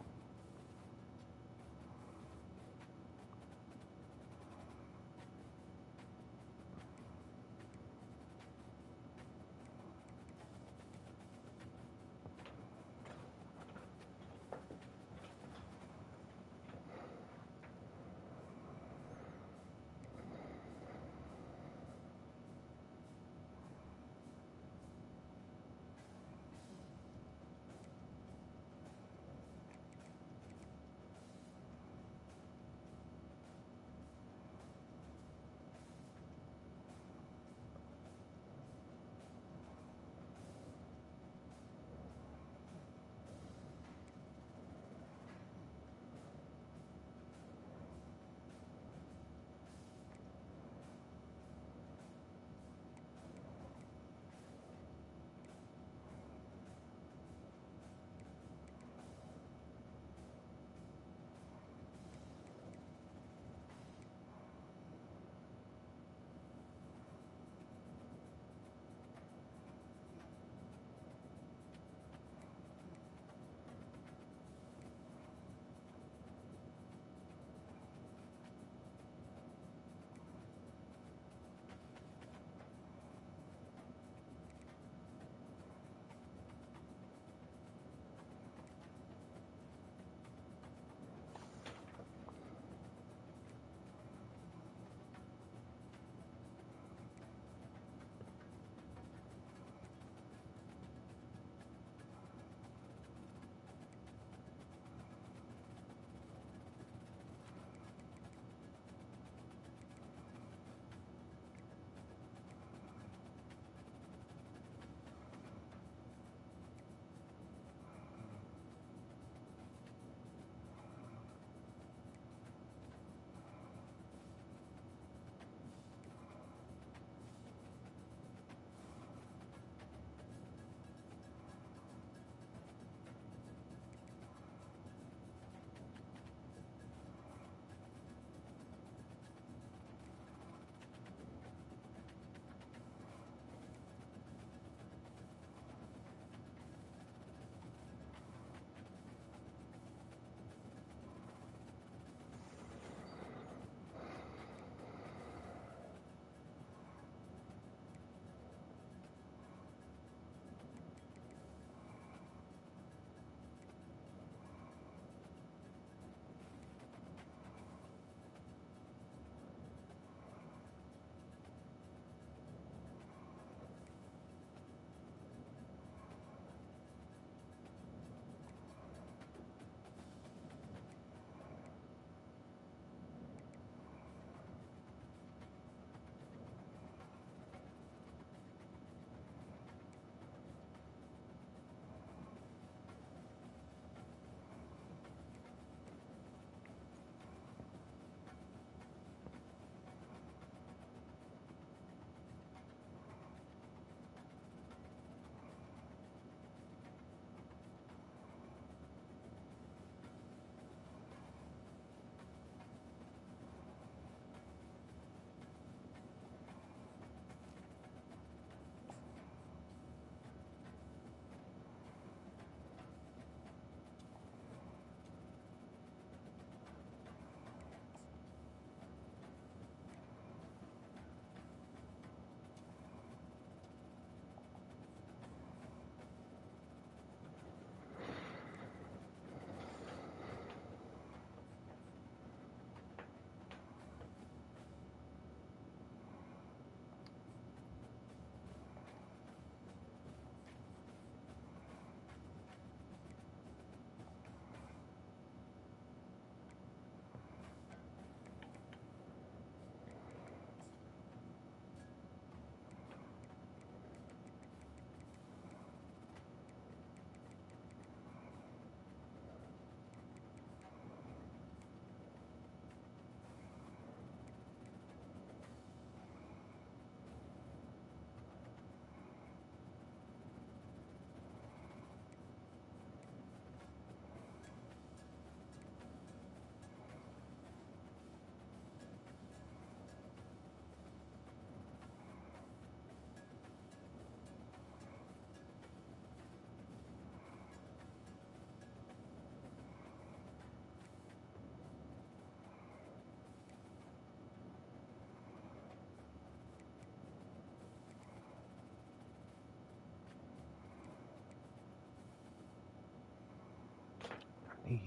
Yeah.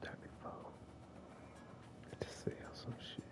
34. Let's sell some shit.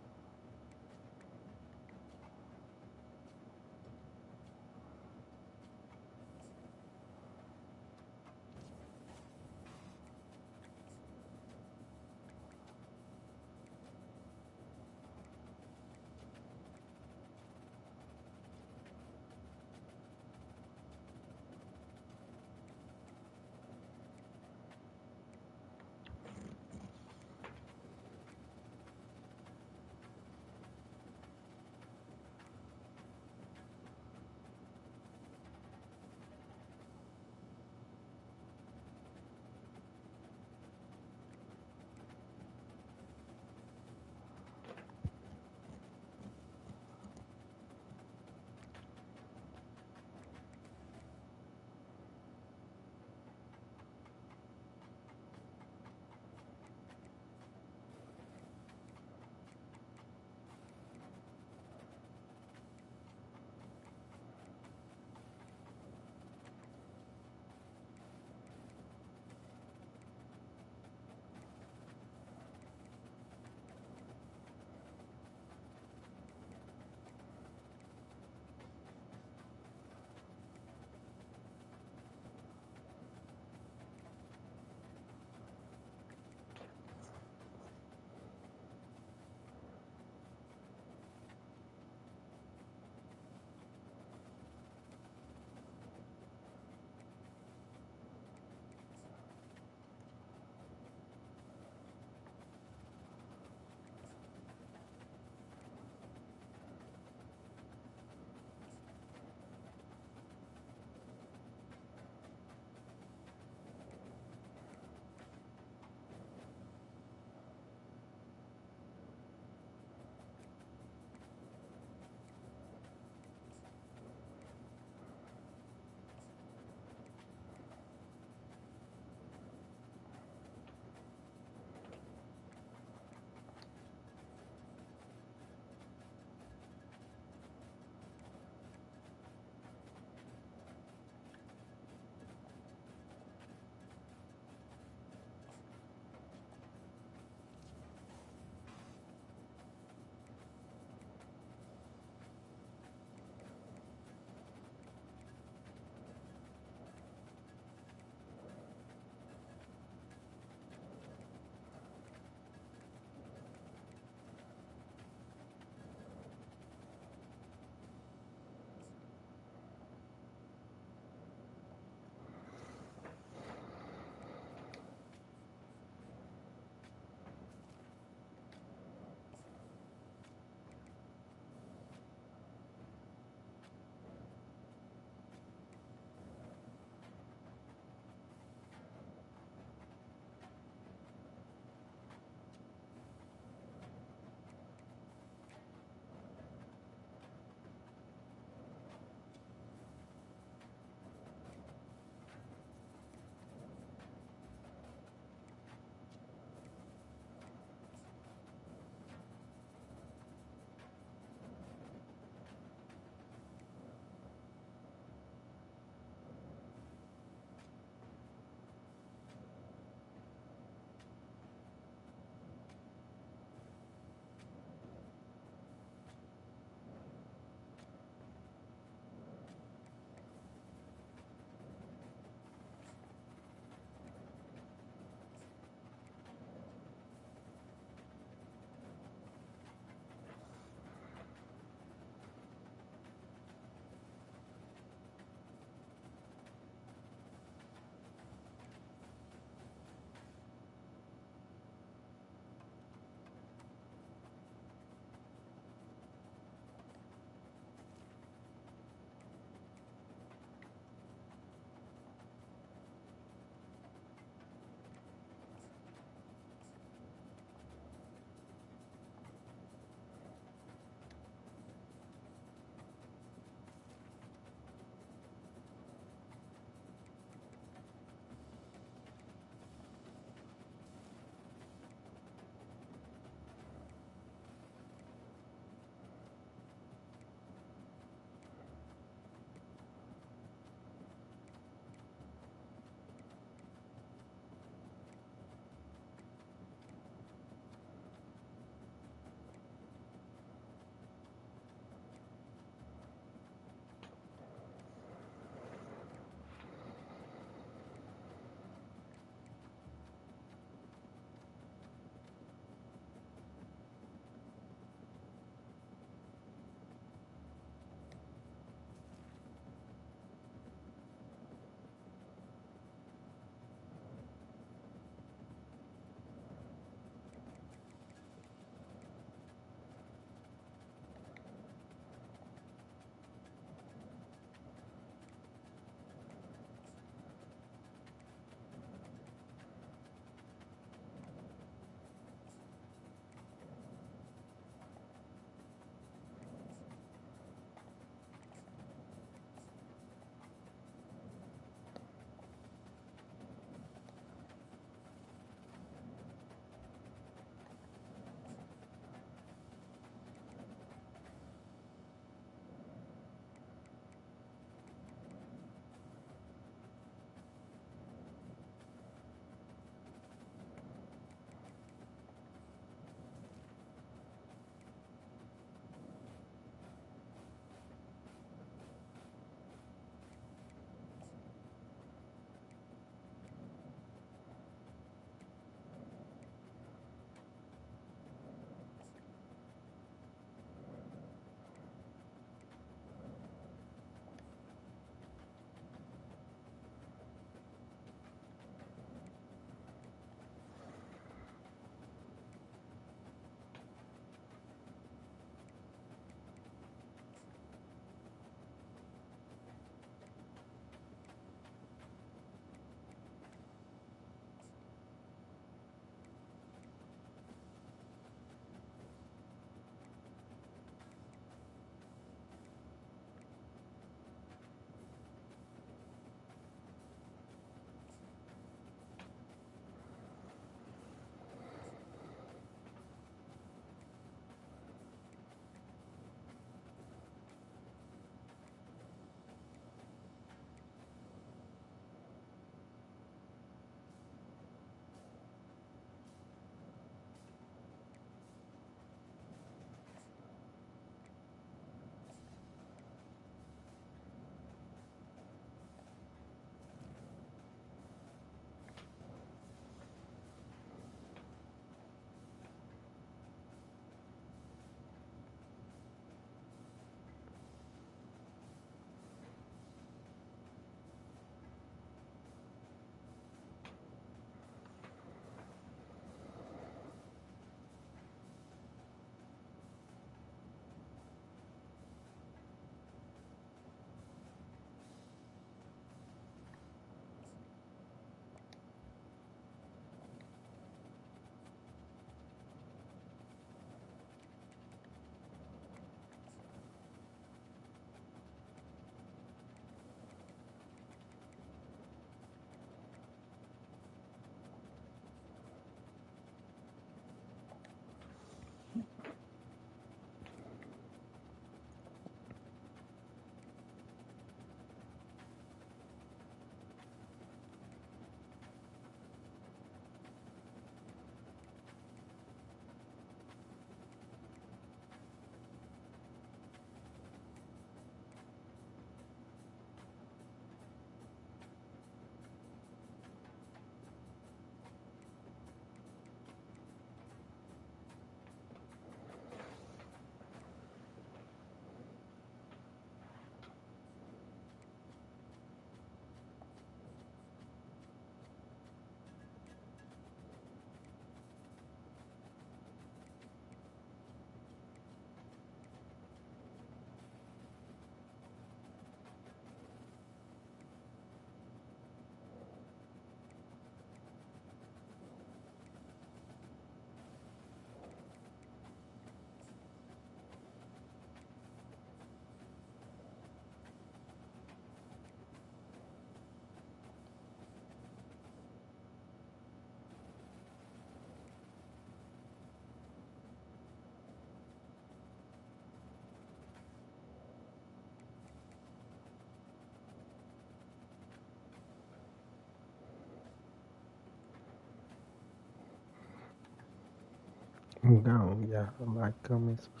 I'm gone, y'all. Like, comment, subscribe.